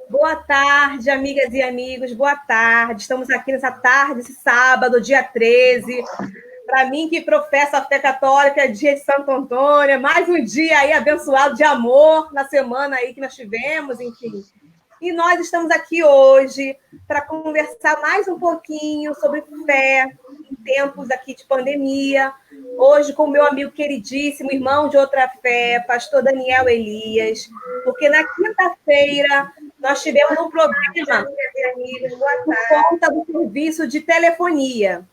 Boa tarde, amigas e amigos, boa tarde. Estamos aqui nessa tarde, esse sábado, dia 13. Para mim, que professa a fé católica, dia de Santo Antônio, mais um dia aí abençoado de amor na semana aí que nós tivemos, enfim. E nós estamos aqui hoje para conversar mais um pouquinho sobre fé em tempos aqui de pandemia. Hoje com o meu amigo queridíssimo, irmão de outra fé, pastor Daniel Elias, porque na quinta-feira nós tivemos um problema por conta do serviço de telefonia.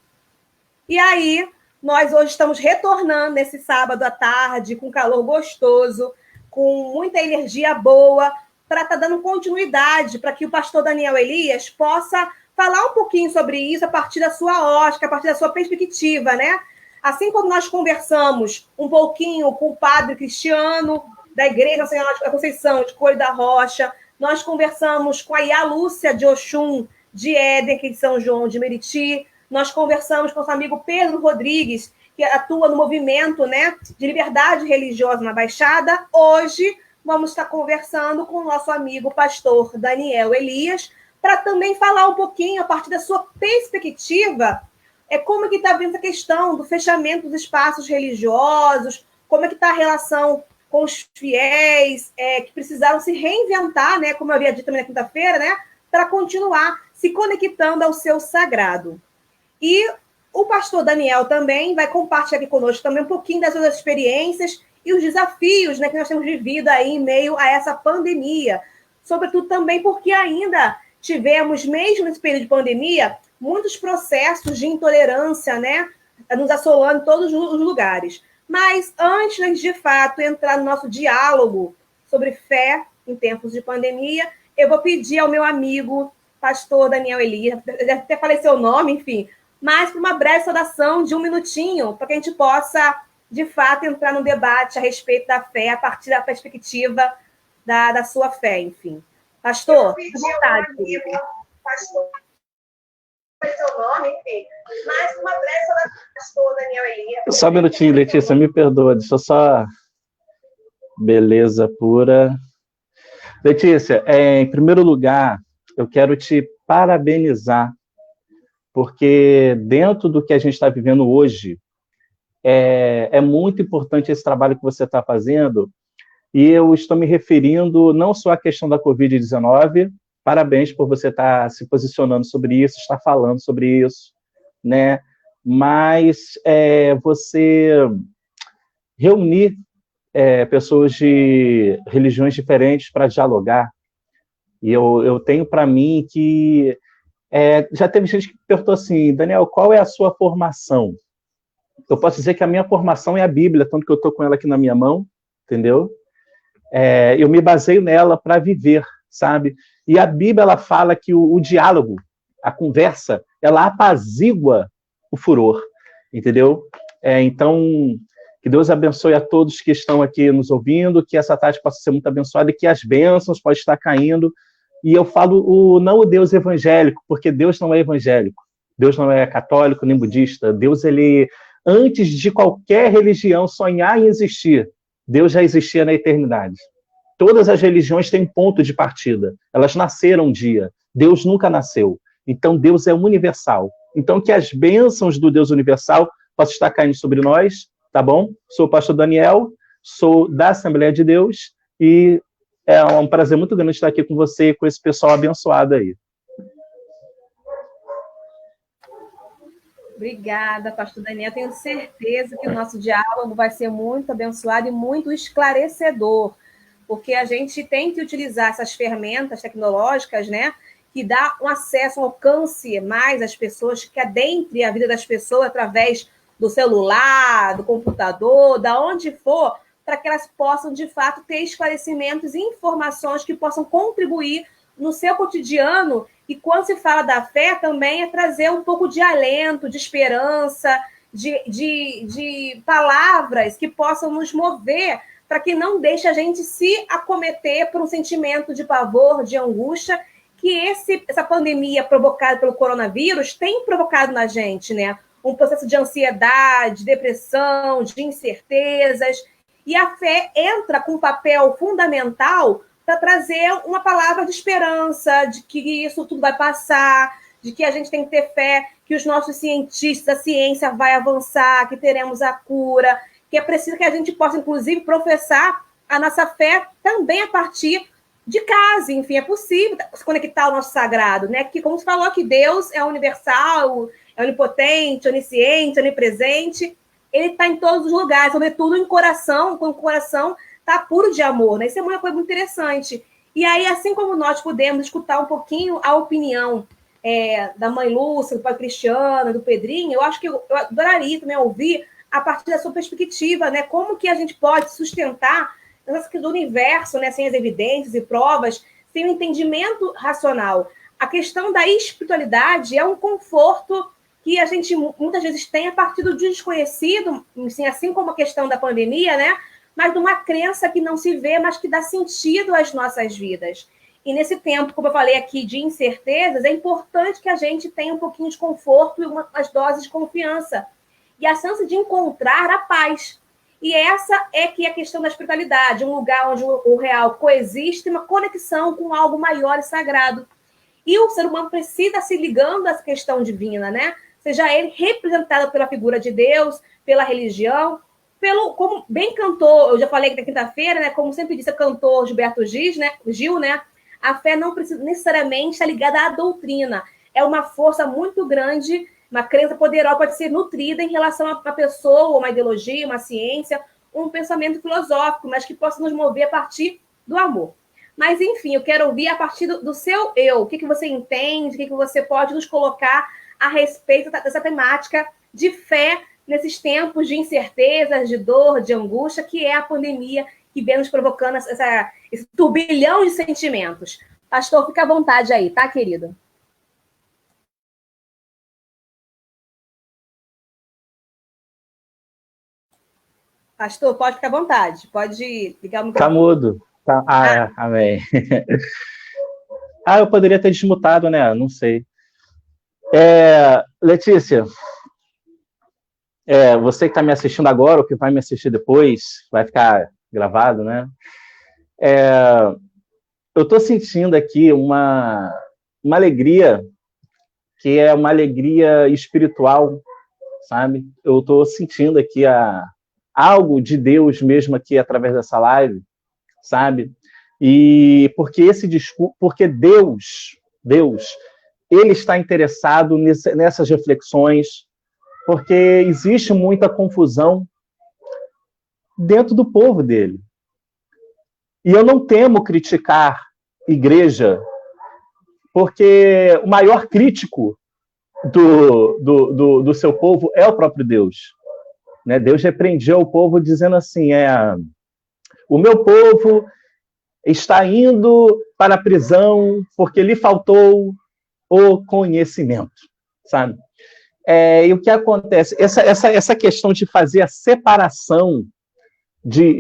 E aí, nós hoje estamos retornando nesse sábado à tarde, com calor gostoso, com muita energia boa, para estar dando continuidade, para que o pastor Daniel Elias possa falar um pouquinho sobre isso a partir da sua ótica, a partir da sua perspectiva, né? Assim como nós conversamos um pouquinho com o padre Cristiano, da Igreja Senhora da Conceição, de Coelho da Rocha, nós conversamos com a Iá Lúcia de Oxum, de Éden, aqui de São João de Meriti, nós conversamos com nosso amigo Pedro Rodrigues, que atua no movimento, né, de liberdade religiosa na Baixada. Hoje vamos estar conversando com o nosso amigo pastor Daniel Elias, para também falar um pouquinho, a partir da sua perspectiva, como é que está vendo a questão do fechamento dos espaços religiosos, como é que está a relação com os fiéis que precisaram se reinventar, né, como eu havia dito também na quinta-feira, né, para continuar se conectando ao seu sagrado. E o pastor Daniel também vai compartilhar aqui conosco também um pouquinho das suas experiências e os desafios, né, que nós temos vivido aí em meio a essa pandemia. Sobretudo também porque ainda tivemos, mesmo nesse período de pandemia, muitos processos de intolerância, né, nos assolando em todos os lugares. Mas antes de fato entrar no nosso diálogo sobre fé em tempos de pandemia, eu vou pedir ao meu amigo pastor Daniel Elias, até falei seu nome, enfim, mas para uma breve saudação de um minutinho, para que a gente possa, de fato, entrar no debate a respeito da fé, a partir da perspectiva da sua fé, enfim. Pastor, fique à vontade. Pastor, seu nome, enfim, mas para uma breve saudação, pastor Daniel Elias. Só um minutinho, Letícia, me perdoa, deixa eu só... Beleza pura. Letícia, em primeiro lugar, eu quero te parabenizar, porque dentro do que a gente está vivendo hoje, é muito importante esse trabalho que você está fazendo, e eu estou me referindo não só à questão da Covid-19, parabéns por você estar se posicionando sobre isso, estar falando sobre isso, né? Mas você reunir pessoas de religiões diferentes para dialogar, e eu tenho para mim que já teve gente que perguntou assim, Daniel, qual é a sua formação? Eu posso dizer que a minha formação é a Bíblia, tanto que eu estou com ela aqui na minha mão, entendeu? Eu me baseio nela para viver, sabe? E a Bíblia, ela fala que o diálogo, a conversa, ela apazigua o furor, entendeu? Então, que Deus abençoe a todos que estão aqui nos ouvindo, que essa tarde possa ser muito abençoada e que as bênçãos possam estar caindo. E eu falo não o Deus evangélico, porque Deus não é evangélico. Deus não é católico nem budista. Deus, ele, antes de qualquer religião sonhar em existir, Deus já existia na eternidade. Todas as religiões têm um ponto de partida. Elas nasceram um dia. Deus nunca nasceu. Então, Deus é universal. Então, que as bênçãos do Deus universal possam estar caindo sobre nós, tá bom? Sou o pastor Daniel, sou da Assembleia de Deus e é um prazer muito grande estar aqui com você e com esse pessoal abençoado aí. Obrigada, pastor Daniel. Tenho certeza que o nosso diálogo vai ser muito abençoado e muito esclarecedor, porque a gente tem que utilizar essas ferramentas tecnológicas, né, que dá um acesso, um alcance mais às pessoas, que adentre a vida das pessoas através do celular, do computador, da onde for, para que elas possam, de fato, ter esclarecimentos e informações que possam contribuir no seu cotidiano. E quando se fala da fé, também é trazer um pouco de alento, de esperança, de palavras que possam nos mover para que não deixe a gente se acometer por um sentimento de pavor, de angústia, que essa pandemia provocada pelo coronavírus tem provocado na gente, né? Um processo de ansiedade, depressão, de incertezas. E a fé entra com um papel fundamental para trazer uma palavra de esperança, de que isso tudo vai passar, de que a gente tem que ter fé, que os nossos cientistas, a ciência vai avançar, que teremos a cura, que é preciso que a gente possa, inclusive, professar a nossa fé também a partir de casa. Enfim, é possível se conectar ao nosso sagrado, né? Que, como você falou, que Deus é universal, é onipotente, onisciente, onipresente. Ele está em todos os lugares, sobretudo em coração, quando o coração está puro de amor, né? Isso é uma coisa muito interessante. E aí, assim como nós podemos escutar um pouquinho a opinião da mãe Lúcia, do pai Cristiano, do Pedrinho, eu acho que eu adoraria também ouvir a partir da sua perspectiva, né? Como que a gente pode sustentar do universo, né? Sem as evidências e provas, sem o entendimento racional. A questão da espiritualidade é um conforto que a gente muitas vezes tem a partir do desconhecido, assim como a questão da pandemia, né? Mas de uma crença que não se vê, mas que dá sentido às nossas vidas. E nesse tempo, como eu falei aqui, de incertezas, é importante que a gente tenha um pouquinho de conforto e umas doses de confiança. E a chance de encontrar a paz. E essa é que é a questão da espiritualidade, um lugar onde o real coexiste, uma conexão com algo maior e sagrado. E o ser humano precisa se ligando a essa questão divina, né? Seja ele representado pela figura de Deus, pela religião, como bem cantou, eu já falei que na quinta-feira, né? Como sempre disse o cantor Gilberto Gil, né? A fé não precisa necessariamente estar ligada à doutrina. É uma força muito grande, uma crença poderosa pode ser nutrida em relação a uma pessoa, uma ideologia, uma ciência, um pensamento filosófico, mas que possa nos mover a partir do amor. Mas, enfim, eu quero ouvir a partir do seu eu. O que você entende, o que você pode nos colocar a respeito dessa temática de fé nesses tempos de incertezas, de dor, de angústia, que é a pandemia que vem nos provocando esse turbilhão de sentimentos. Pastor, fica à vontade aí, tá, querido? Pastor, pode ficar à vontade. Pode ligar o microfone. Tá mudo. Tá. Amém. Eu poderia ter desmutado, né? Não sei. Letícia, você que está me assistindo agora, ou que vai me assistir depois, vai ficar gravado, né? Eu estou sentindo aqui uma alegria, que é uma alegria espiritual, sabe? Eu estou sentindo aqui algo de Deus mesmo aqui através dessa live, sabe? E porque Deus, ele está interessado nessas reflexões, porque existe muita confusão dentro do povo dele. E eu não temo criticar igreja, porque o maior crítico do seu povo é o próprio Deus. Né? Deus repreendeu o povo dizendo assim, o meu povo está indo para a prisão porque lhe faltou o conhecimento, sabe? E o que acontece? Essa questão de fazer a separação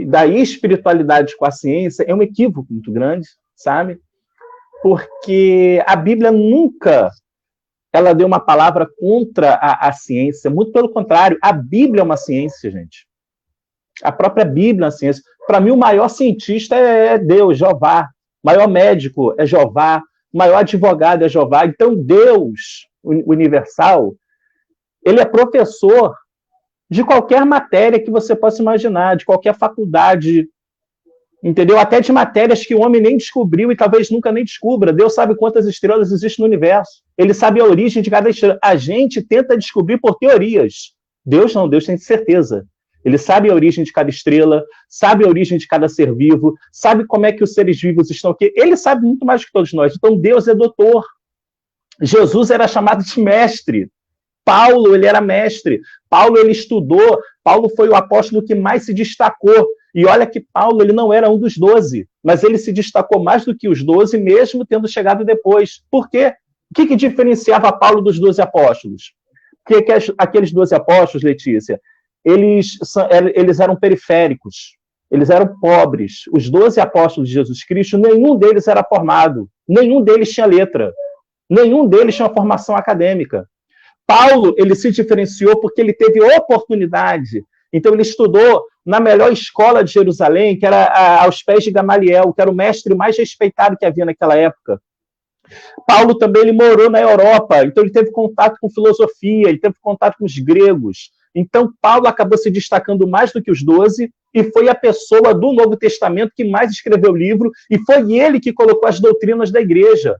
da espiritualidade com a ciência é um equívoco muito grande, sabe? Porque a Bíblia nunca ela deu uma palavra contra a ciência, muito pelo contrário, a Bíblia é uma ciência, gente. A própria Bíblia é uma ciência. Para mim, o maior cientista é Deus, Jeová. O maior médico é Jeová. O maior advogado é Jeová. Então, Deus, universal, ele é professor de qualquer matéria que você possa imaginar, de qualquer faculdade, entendeu? Até de matérias que o homem nem descobriu e talvez nunca nem descubra. Deus sabe quantas estrelas existem no universo. Ele sabe a origem de cada estrela. A gente tenta descobrir por teorias. Deus não, Deus tem certeza. Ele sabe a origem de cada estrela, sabe a origem de cada ser vivo, sabe como é que os seres vivos estão aqui. Ele sabe muito mais que todos nós. Então, Deus é doutor. Jesus era chamado de mestre. Paulo, ele era mestre. Paulo, ele estudou. Paulo foi o apóstolo que mais se destacou. E olha que Paulo, ele não era um dos 12, mas ele se destacou mais do que os 12, mesmo tendo chegado depois. Por quê? O que diferenciava Paulo dos 12 apóstolos? Porque aqueles 12 apóstolos, Letícia, eles eram periféricos, eles eram pobres. Os 12 apóstolos de Jesus Cristo, nenhum deles era formado, nenhum deles tinha letra, nenhum deles tinha formação acadêmica. Paulo, ele se diferenciou porque ele teve oportunidade Então ele estudou na melhor escola de Jerusalém, que era aos pés de Gamaliel, que era o mestre mais respeitado que havia naquela época. Paulo também ele morou na Europa, então ele teve contato com filosofia, ele teve contato com os gregos. Então Paulo acabou se destacando mais do que os 12 e foi a pessoa do Novo Testamento que mais escreveu o livro e foi ele que colocou as doutrinas da igreja.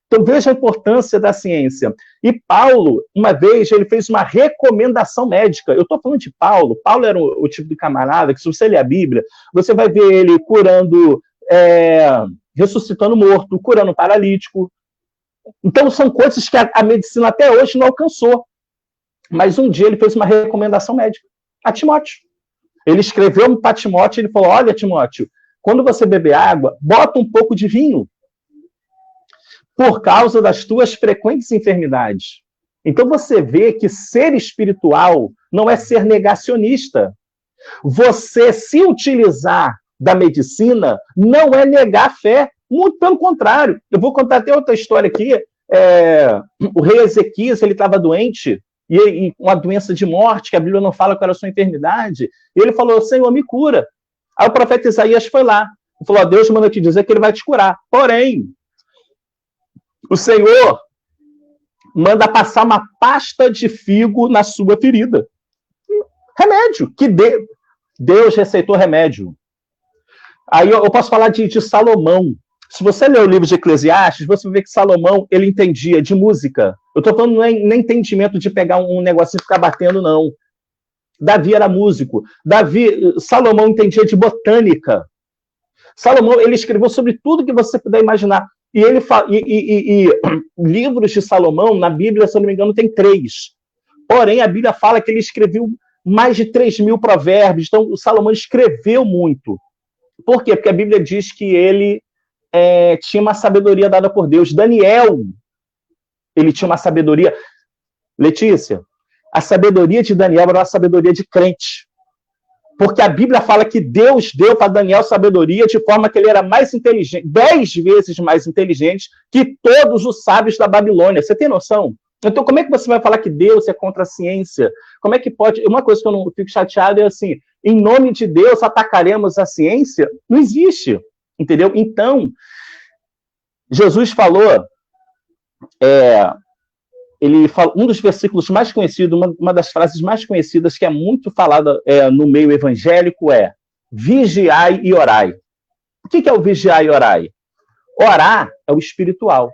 Então veja a importância da ciência. E Paulo, uma vez, ele fez uma recomendação médica. Eu estou falando de Paulo. Paulo era o tipo de camarada que, se você ler a Bíblia, você vai ver ele curando, ressuscitando morto, curando paralítico. Então são coisas que a medicina até hoje não alcançou. Mas um dia ele fez uma recomendação médica a Timóteo. Ele escreveu para Timóteo, ele falou, olha, Timóteo, quando você beber água, bota um pouco de vinho, por causa das tuas frequentes enfermidades. Então você vê que ser espiritual não é ser negacionista. Você se utilizar da medicina não é negar a fé, muito pelo contrário. Eu vou contar até outra história aqui. O rei Ezequias, ele estava doente, e uma doença de morte, que a Bíblia não fala qual era a sua enfermidade, e ele falou, Senhor, me cura. Aí o profeta Isaías foi lá, e falou, Deus manda te dizer que ele vai te curar. Porém, o Senhor manda passar uma pasta de figo na sua ferida. Remédio, que Deus receitou remédio. Aí eu posso falar de Salomão. Se você ler o livro de Eclesiastes, você vai ver que Salomão, ele entendia de música. Eu estou falando nem entendimento de pegar um negocinho e ficar batendo, não. Davi era músico. Salomão entendia de botânica. Salomão, ele escreveu sobre tudo que você puder imaginar. E ele livros de Salomão, na Bíblia, se eu não me engano, tem 3. Porém, a Bíblia fala que ele escreveu mais de 3.000 provérbios. Então, o Salomão escreveu muito. Por quê? Porque a Bíblia diz que ele tinha uma sabedoria dada por Deus. Daniel, ele tinha uma sabedoria. Letícia, a sabedoria de Daniel era uma sabedoria de crente. Porque a Bíblia fala que Deus deu para Daniel sabedoria de forma que ele era mais inteligente, 10 vezes mais inteligente que todos os sábios da Babilônia. Você tem noção? Então, como é que você vai falar que Deus é contra a ciência? Como é que pode... Uma coisa que eu não fico chateado é assim, em nome de Deus atacaremos a ciência? Não existe, entendeu? Então, Jesus falou... Ele fala, um dos versículos mais conhecidos, uma das frases mais conhecidas que é muito falada no meio evangélico é vigiai e orai. O que é o vigiai e orai? Orar é o espiritual.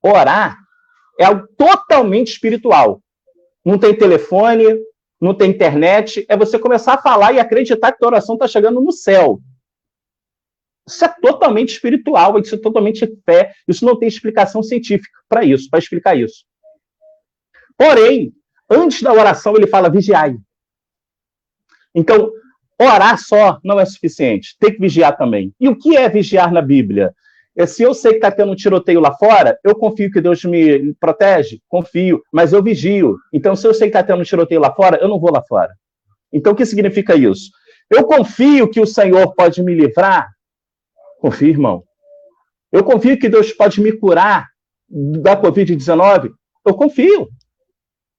Orar é algo totalmente espiritual. Não tem telefone, não tem internet, é você começar a falar e acreditar que a oração está chegando no céu. Isso é totalmente espiritual, isso é totalmente fé, isso não tem explicação científica para isso, para explicar isso. Porém, antes da oração ele fala vigiai. Então, orar só não é suficiente, tem que vigiar também. E o que é vigiar na Bíblia? Se eu sei que está tendo um tiroteio lá fora, eu confio que Deus me protege? Confio, mas eu vigio. Então, se eu sei que está tendo um tiroteio lá fora, eu não vou lá fora. Então, o que significa isso? Eu confio que o Senhor pode me livrar? Confio, irmão. Eu confio que Deus pode me curar da Covid-19? Eu confio.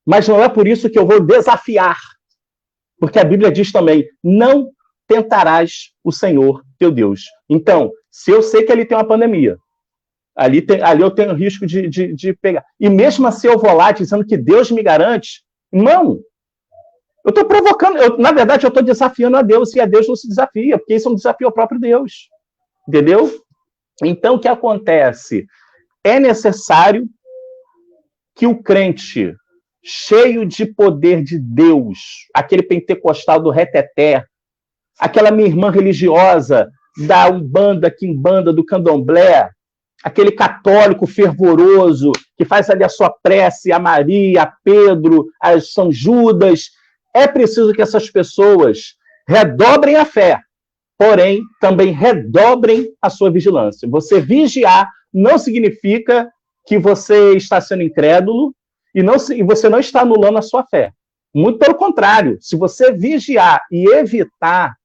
Mas não é por isso que eu vou desafiar. Porque a Bíblia diz também, não tentarás o Senhor teu Deus. Então, se eu sei que ali tem uma pandemia, ali eu tenho risco de pegar. E mesmo assim eu vou lá dizendo que Deus me garante, não. Eu estou provocando, na verdade eu estou desafiando a Deus, e a Deus não se desafia, porque isso é um desafio ao próprio Deus. Entendeu? Então, o que acontece? É necessário que o crente, cheio de poder de Deus, aquele pentecostal do reteté, aquela minha irmã religiosa da Umbanda, Quimbanda, do Candomblé, aquele católico fervoroso que faz ali a sua prece a Maria, a Pedro, a São Judas, é preciso que essas pessoas redobrem a fé, porém, também redobrem a sua vigilância. Você vigiar não significa que você está sendo incrédulo e você não está anulando a sua fé. Muito pelo contrário, se você vigiar e evitar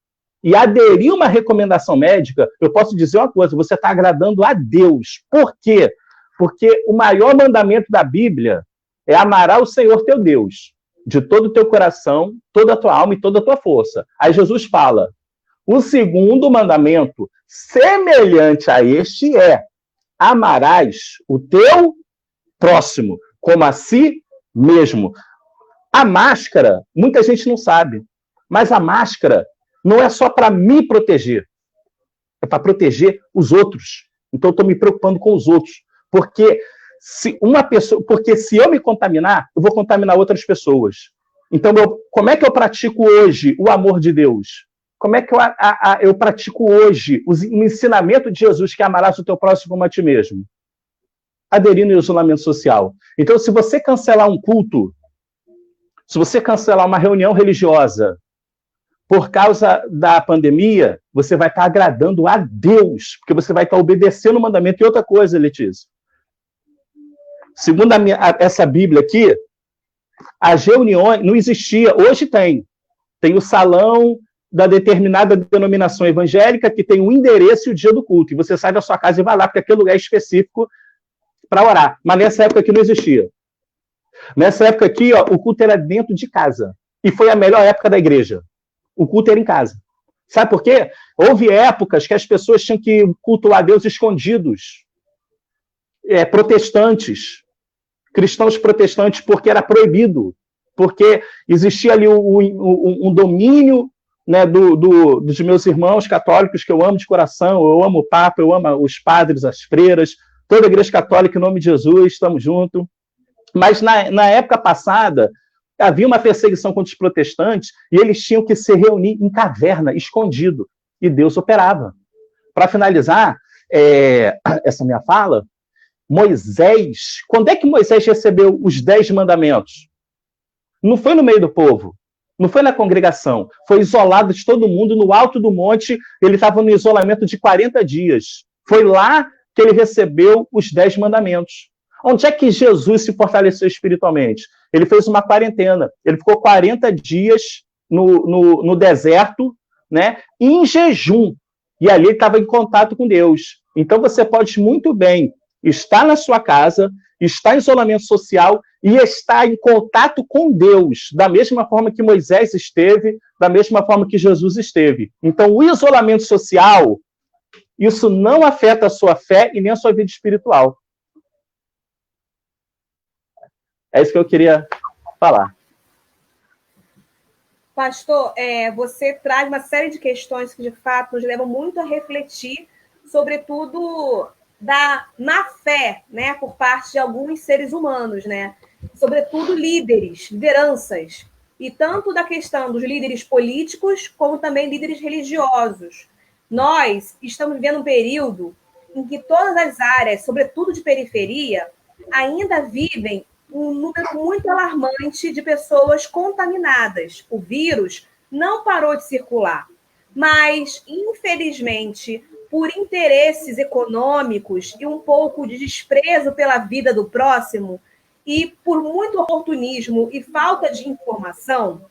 e aderir uma recomendação médica, eu posso dizer uma coisa, você está agradando a Deus. Por quê? Porque o maior mandamento da Bíblia é amar ao Senhor teu Deus. de todo o teu coração, toda a tua alma e toda a tua força. Aí Jesus fala, o segundo mandamento, semelhante a este, é: amarás o teu próximo como a si mesmo. A máscara, muita gente não sabe, mas a máscara não é só para me proteger, é para proteger os outros. Então, eu estou me preocupando com os outros, porque se eu me contaminar, eu vou contaminar outras pessoas. Então, como é que eu pratico hoje o amor de Deus? Como é que eu pratico hoje o ensinamento de Jesus, que amarás o teu próximo como a ti mesmo? Aderindo ao isolamento social. Então, se você cancelar um culto, se você cancelar uma reunião religiosa por causa da pandemia, você vai estar agradando a Deus, porque você vai estar obedecendo o mandamento. E outra coisa, Letícia, segundo essa Bíblia aqui, as reuniões não existia, hoje tem. Tem o salão da determinada denominação evangélica que tem o endereço e o dia do culto. E você sai da sua casa e vai lá, porque aquele lugar é específico para orar. Mas nessa época aqui não existia. Nessa época aqui, ó, o culto era dentro de casa. E foi a melhor época da igreja. O culto era em casa. Sabe por quê? Houve épocas que as pessoas tinham que cultuar Deus escondidos. Protestantes. Cristãos protestantes, porque era proibido. Porque existia ali um domínio, né, dos meus irmãos católicos, que eu amo de coração. Eu amo o Papa, eu amo os padres, as freiras, toda a igreja católica, em nome de Jesus, estamos juntos. Mas na época passada, havia uma perseguição contra os protestantes e eles tinham que se reunir em caverna, escondido. E Deus operava. Para finalizar essa minha fala, Moisés, quando é que Moisés recebeu os 10 mandamentos? Não foi no meio do povo, não foi na congregação, foi isolado de todo mundo no alto do monte, ele estava no isolamento de 40 dias. Foi lá que ele recebeu os 10 mandamentos. Onde é que Jesus se fortaleceu espiritualmente? Ele fez uma quarentena. Ele ficou 40 dias no deserto, né, em jejum. E ali ele estava em contato com Deus. Então você pode muito bem estar na sua casa, estar em isolamento social e estar em contato com Deus, da mesma forma que Moisés esteve, da mesma forma que Jesus esteve. Então o isolamento social, isso não afeta a sua fé e nem a sua vida espiritual. É isso que eu queria falar. Pastor, você traz uma série de questões que, de fato, nos levam muito a refletir, sobretudo da má fé, né, por parte de alguns seres humanos, né? Sobretudo lideranças, e tanto da questão dos líderes políticos, como também líderes religiosos. Nós estamos vivendo um período em que todas as áreas, sobretudo de periferia, ainda vivem um número muito alarmante de pessoas contaminadas. O vírus não parou de circular, mas, infelizmente, por interesses econômicos e um pouco de desprezo pela vida do próximo, e por muito oportunismo e falta de informação,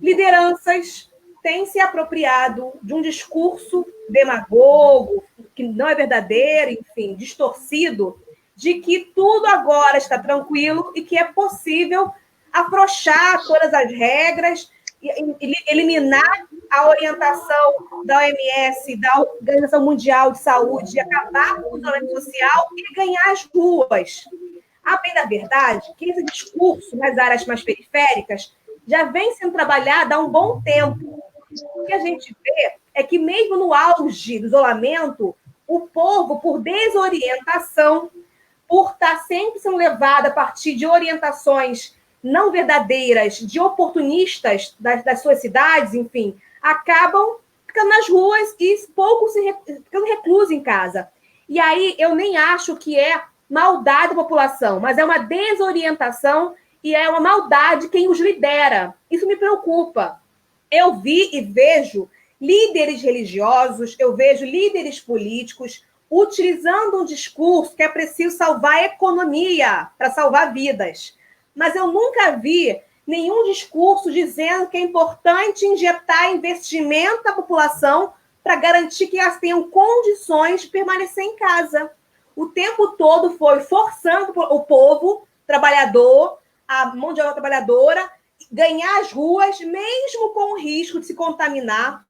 lideranças têm se apropriado de um discurso demagogo, que não é verdadeiro, enfim, distorcido, de que tudo agora está tranquilo e que é possível afrouxar todas as regras, eliminar a orientação da OMS, da Organização Mundial de Saúde, acabar com o isolamento social e ganhar as ruas. A bem da verdade, que esse discurso nas áreas mais periféricas já vem sendo trabalhado há um bom tempo. O que a gente vê é que, mesmo no auge do isolamento, o povo, por desorientação, por estar sempre sendo levado a partir de orientações não verdadeiras, de oportunistas das suas cidades, enfim, acabam ficando nas ruas e pouco ficando reclusos em casa. E aí eu nem acho que é maldade da população, mas é uma desorientação e é uma maldade quem os lidera. Isso me preocupa. Eu vi e vejo líderes religiosos, eu vejo líderes políticos utilizando um discurso que é preciso salvar a economia para salvar vidas. Mas eu nunca vi nenhum discurso dizendo que é importante injetar investimento na população para garantir que elas tenham condições de permanecer em casa. O tempo todo foi forçando o povo trabalhador, a mão de obra trabalhadora, ganhar as ruas, mesmo com o risco de se contaminar,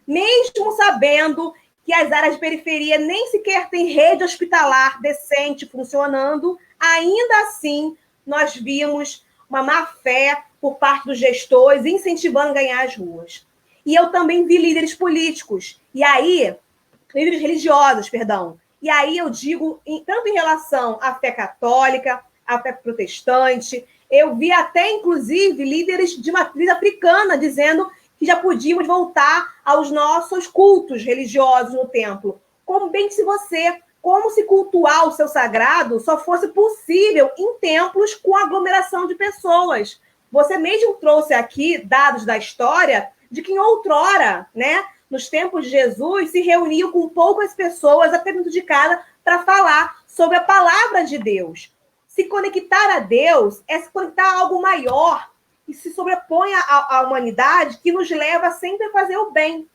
mesmo sabendo que as áreas de periferia nem sequer têm rede hospitalar decente funcionando, ainda assim nós vimos uma má-fé por parte dos gestores incentivando a ganhar as ruas. E eu também vi líderes políticos, líderes religiosos, perdão. E aí eu digo, tanto em relação à fé católica, à fé protestante, eu vi até, inclusive, líderes de matriz africana dizendo que já podíamos voltar aos nossos cultos religiosos no templo. Como se cultuar o seu sagrado só fosse possível em templos com aglomeração de pessoas. Você mesmo trouxe aqui dados da história de que em outrora, né, nos tempos de Jesus, se reuniam com poucas pessoas, até dentro de casa, para falar sobre a palavra de Deus. Se conectar a Deus é se conectar a algo maior e se sobrepõe à humanidade, que nos leva sempre a fazer o bem.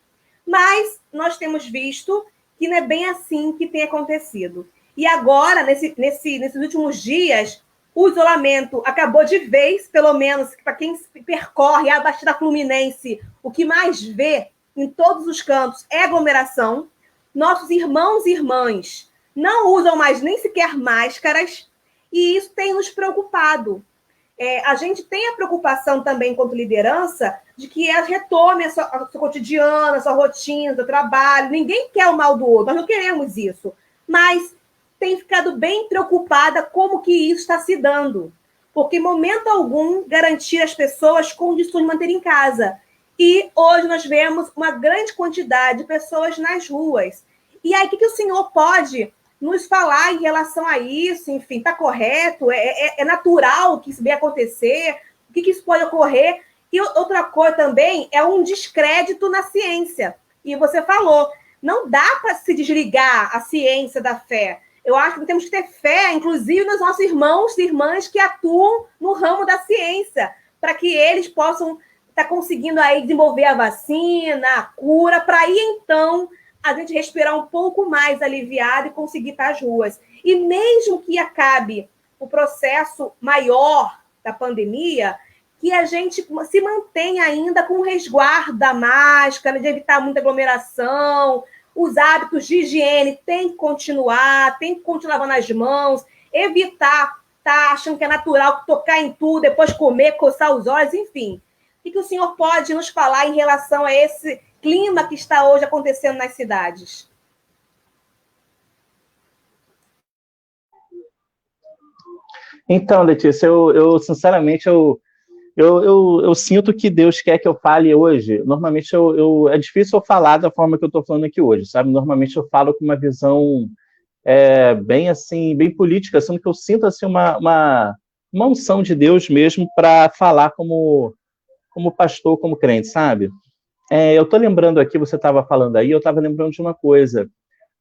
Mas nós temos visto que não é bem assim que tem acontecido. E agora, nesses últimos dias, o isolamento acabou de vez, pelo menos para quem percorre a Baixada Fluminense, o que mais vê em todos os cantos é aglomeração. Nossos irmãos e irmãs não usam mais nem sequer máscaras, e isso tem nos preocupado. A gente tem a preocupação também, enquanto liderança, de que elas retomem a sua cotidiana, a sua rotina, o seu trabalho. Ninguém quer o mal do outro, nós não queremos isso. Mas tem ficado bem preocupada como que isso está se dando. Porque, em momento algum, garantir às pessoas condições de manter em casa. E hoje nós vemos uma grande quantidade de pessoas nas ruas. E aí, o que o senhor pode nos falar em relação a isso? Enfim, está correto? É natural que isso venha acontecer? O que isso pode ocorrer? E outra coisa também é um descrédito na ciência. E você falou, não dá para se desligar a ciência da fé. Eu acho que temos que ter fé, inclusive, nos nossos irmãos e irmãs que atuam no ramo da ciência, para que eles possam estar conseguindo aí desenvolver a vacina, a cura, para aí, então, a gente respirar um pouco mais aliviado e conseguir estar às ruas. E mesmo que acabe o processo maior da pandemia, que a gente se mantenha ainda com o resguardo da máscara, de evitar muita aglomeração, os hábitos de higiene têm que continuar lavando as mãos, evitar estar achando que é natural tocar em tudo, depois comer, coçar os olhos, enfim. O que o senhor pode nos falar em relação a esse clima que está hoje acontecendo nas cidades? Então, Letícia, eu sinceramente, eu sinto que Deus quer que eu fale hoje. Normalmente, é difícil eu falar da forma que eu estou falando aqui hoje, sabe? Normalmente, eu falo com uma visão bem assim, bem política, sendo que eu sinto assim, uma unção de Deus mesmo para falar como pastor, como crente, sabe? Eu estou lembrando aqui, você estava falando aí, eu estava lembrando de uma coisa.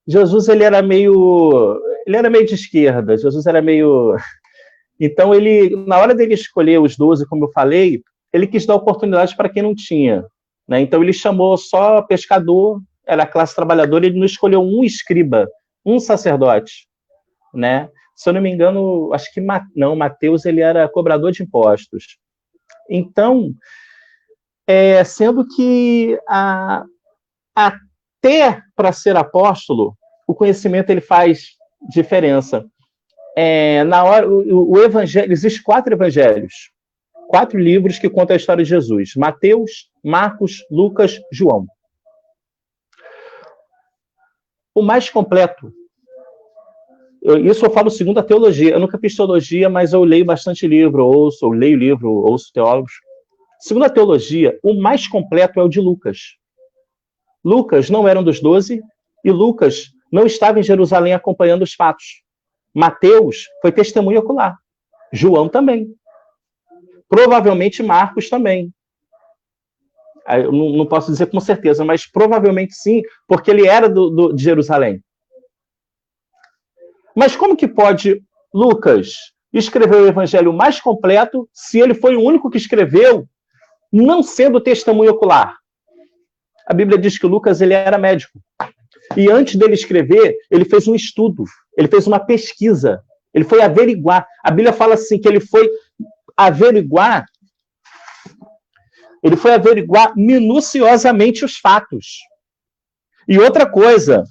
Jesus, ele era meio de esquerda, Jesus era meio... Então, na hora dele escolher os 12, como eu falei, ele quis dar oportunidade para quem não tinha, né? Então, ele chamou só pescador, era a classe trabalhadora, ele não escolheu um escriba, um sacerdote, né? Se eu não me engano, acho que Mateus, ele era cobrador de impostos. Então, sendo que até para ser apóstolo, o conhecimento ele faz diferença. Na hora, o evangelho, existem 4 evangelhos, 4 livros que contam a história de Jesus: Mateus, Marcos, Lucas, João. O mais completo, isso eu falo segundo a teologia, eu nunca fiz teologia, mas eu leio bastante livro, ouço teólogos. Segundo a teologia, o mais completo é o de Lucas. Lucas não era um dos 12 e Lucas não estava em Jerusalém acompanhando os fatos. Mateus foi testemunha ocular. João também. Provavelmente Marcos também. Eu não posso dizer com certeza, mas provavelmente sim, porque ele era de Jerusalém. Mas como que pode Lucas escrever o evangelho mais completo se ele foi o único que escreveu, não sendo testemunha ocular? A Bíblia diz que Lucas ele era médico. E antes dele escrever, ele fez um estudo, ele fez uma pesquisa, ele foi averiguar. A Bíblia fala assim, que ele foi averiguar Ele foi averiguar minuciosamente os fatos. E outra coisa,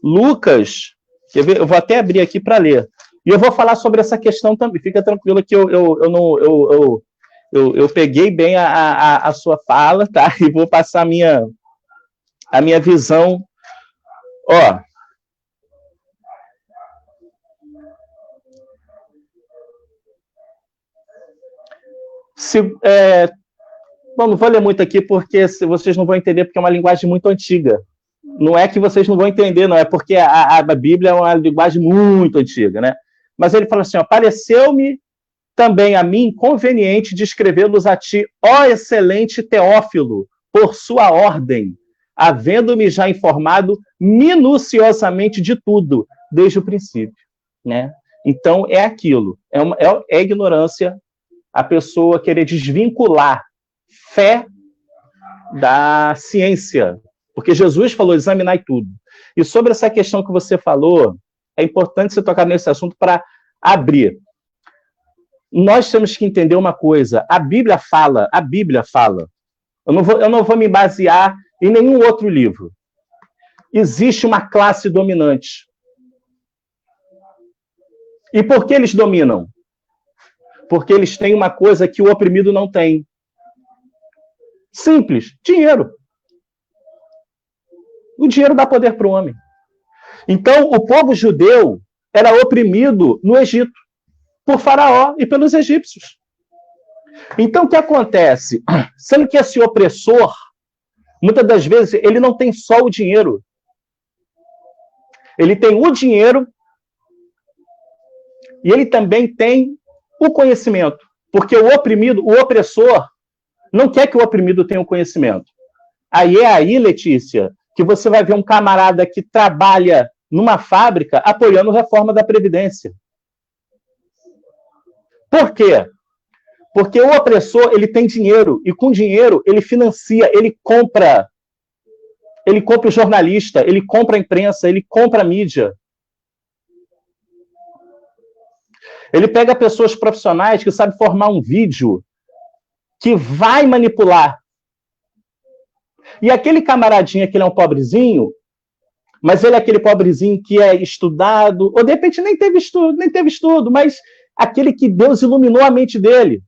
Lucas, quer ver? Eu vou até abrir aqui para ler. E eu vou falar sobre essa questão também. Fica tranquilo que eu peguei bem a sua fala, tá? E vou passar a minha visão. Ó. Bom, não vou ler muito aqui porque vocês não vão entender, porque é uma linguagem muito antiga. Não é que vocês não vão entender, não, é porque a Bíblia é uma linguagem muito antiga, né? Mas ele fala assim, ó, pareceu-me também a mim conveniente de escrever-los a ti, ó excelente Teófilo, por sua ordem, havendo-me já informado minuciosamente de tudo, desde o princípio, né? Então, é aquilo, é ignorância a pessoa querer desvincular fé da ciência, porque Jesus falou, examinai tudo. E sobre essa questão que você falou, é importante você tocar nesse assunto para abrir. Nós temos que entender uma coisa, a Bíblia fala, eu não vou me basear em nenhum outro livro. Existe uma classe dominante. E por que eles dominam? Porque eles têm uma coisa que o oprimido não tem. Simples, dinheiro. O dinheiro dá poder para o homem. Então, o povo judeu era oprimido no Egito por Faraó e pelos egípcios. Então, o que acontece? Sendo que esse opressor, muitas das vezes, ele não tem só o dinheiro. Ele tem o dinheiro e ele também tem o conhecimento. Porque o oprimido, o opressor, não quer que o oprimido tenha o conhecimento. Aí, Letícia, que você vai ver um camarada que trabalha numa fábrica apoiando a reforma da Previdência. Por quê? Porque o opressor, ele tem dinheiro, e com dinheiro ele financia, ele compra o jornalista, ele compra a imprensa, ele compra a mídia. Ele pega pessoas profissionais que sabem formar um vídeo que vai manipular. E aquele camaradinha que ele é um pobrezinho, mas ele é aquele pobrezinho que é estudado, ou de repente nem teve estudo, mas aquele que Deus iluminou a mente dele.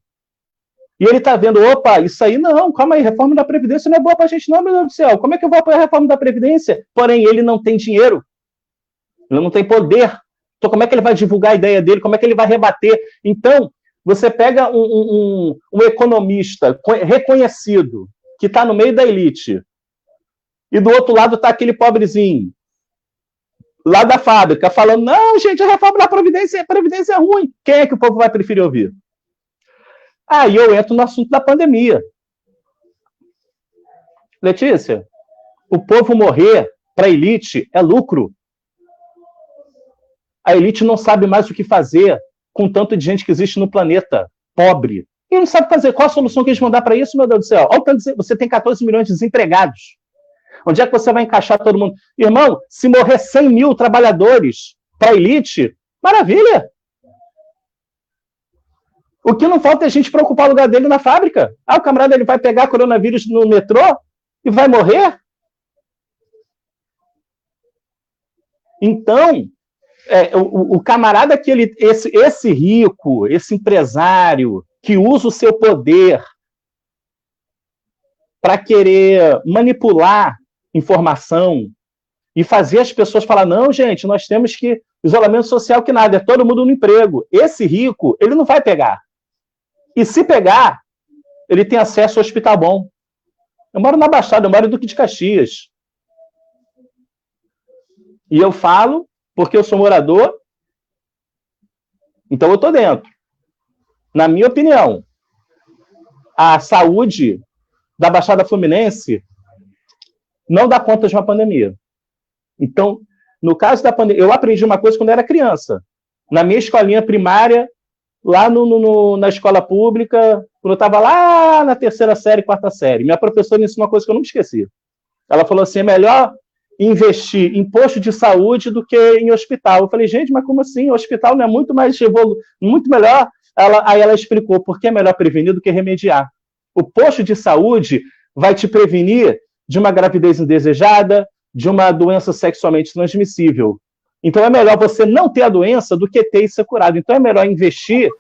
E ele está vendo, opa, isso aí não, calma aí, reforma da Previdência não é boa para a gente não, meu Deus do céu. Como é que eu vou apoiar a reforma da Previdência? Porém, ele não tem dinheiro, ele não tem poder. Então, como é que ele vai divulgar a ideia dele? Como é que ele vai rebater? Então, você pega um economista reconhecido, que está no meio da elite, e do outro lado está aquele pobrezinho, lá da fábrica, falando, não, gente, a reforma da Previdência é ruim. Quem é que o povo vai preferir ouvir? Aí eu entro no assunto da pandemia. Letícia, o povo morrer para a elite é lucro. A elite não sabe mais o que fazer com tanto de gente que existe no planeta, pobre. E não sabe fazer. Qual a solução que eles vão dar para isso, meu Deus do céu? Você tem 14 milhões de desempregados. Onde é que você vai encaixar todo mundo? Irmão, se morrer 100 mil trabalhadores para a elite, maravilha! O que não falta é a gente preocupar o lugar dele na fábrica. O camarada ele vai pegar coronavírus no metrô e vai morrer? Então, o camarada que esse rico, esse empresário que usa o seu poder para querer manipular informação e fazer as pessoas falar, não, gente, nós temos que isolamento social que nada, é todo mundo no emprego. Esse rico, ele não vai pegar. E se pegar, ele tem acesso ao hospital bom. Eu moro na Baixada, eu moro em Duque de Caxias. E eu falo porque eu sou morador, então eu estou dentro. Na minha opinião, a saúde da Baixada Fluminense não dá conta de uma pandemia. Então, no caso da pandemia, eu aprendi uma coisa quando eu era criança. Na minha escolinha primária, lá na escola pública, quando eu estava lá na 3ª série, 4ª série, minha professora me ensinou uma coisa que eu nunca esqueci. Ela falou assim, é melhor investir em posto de saúde do que em hospital. Eu falei, gente, mas como assim? O hospital não é muito mais muito melhor? Aí ela explicou, porque é melhor prevenir do que remediar. O posto de saúde vai te prevenir de uma gravidez indesejada, de uma doença sexualmente transmissível. Então, é melhor você não ter a doença do que ter e ser curado. Então, é melhor investir.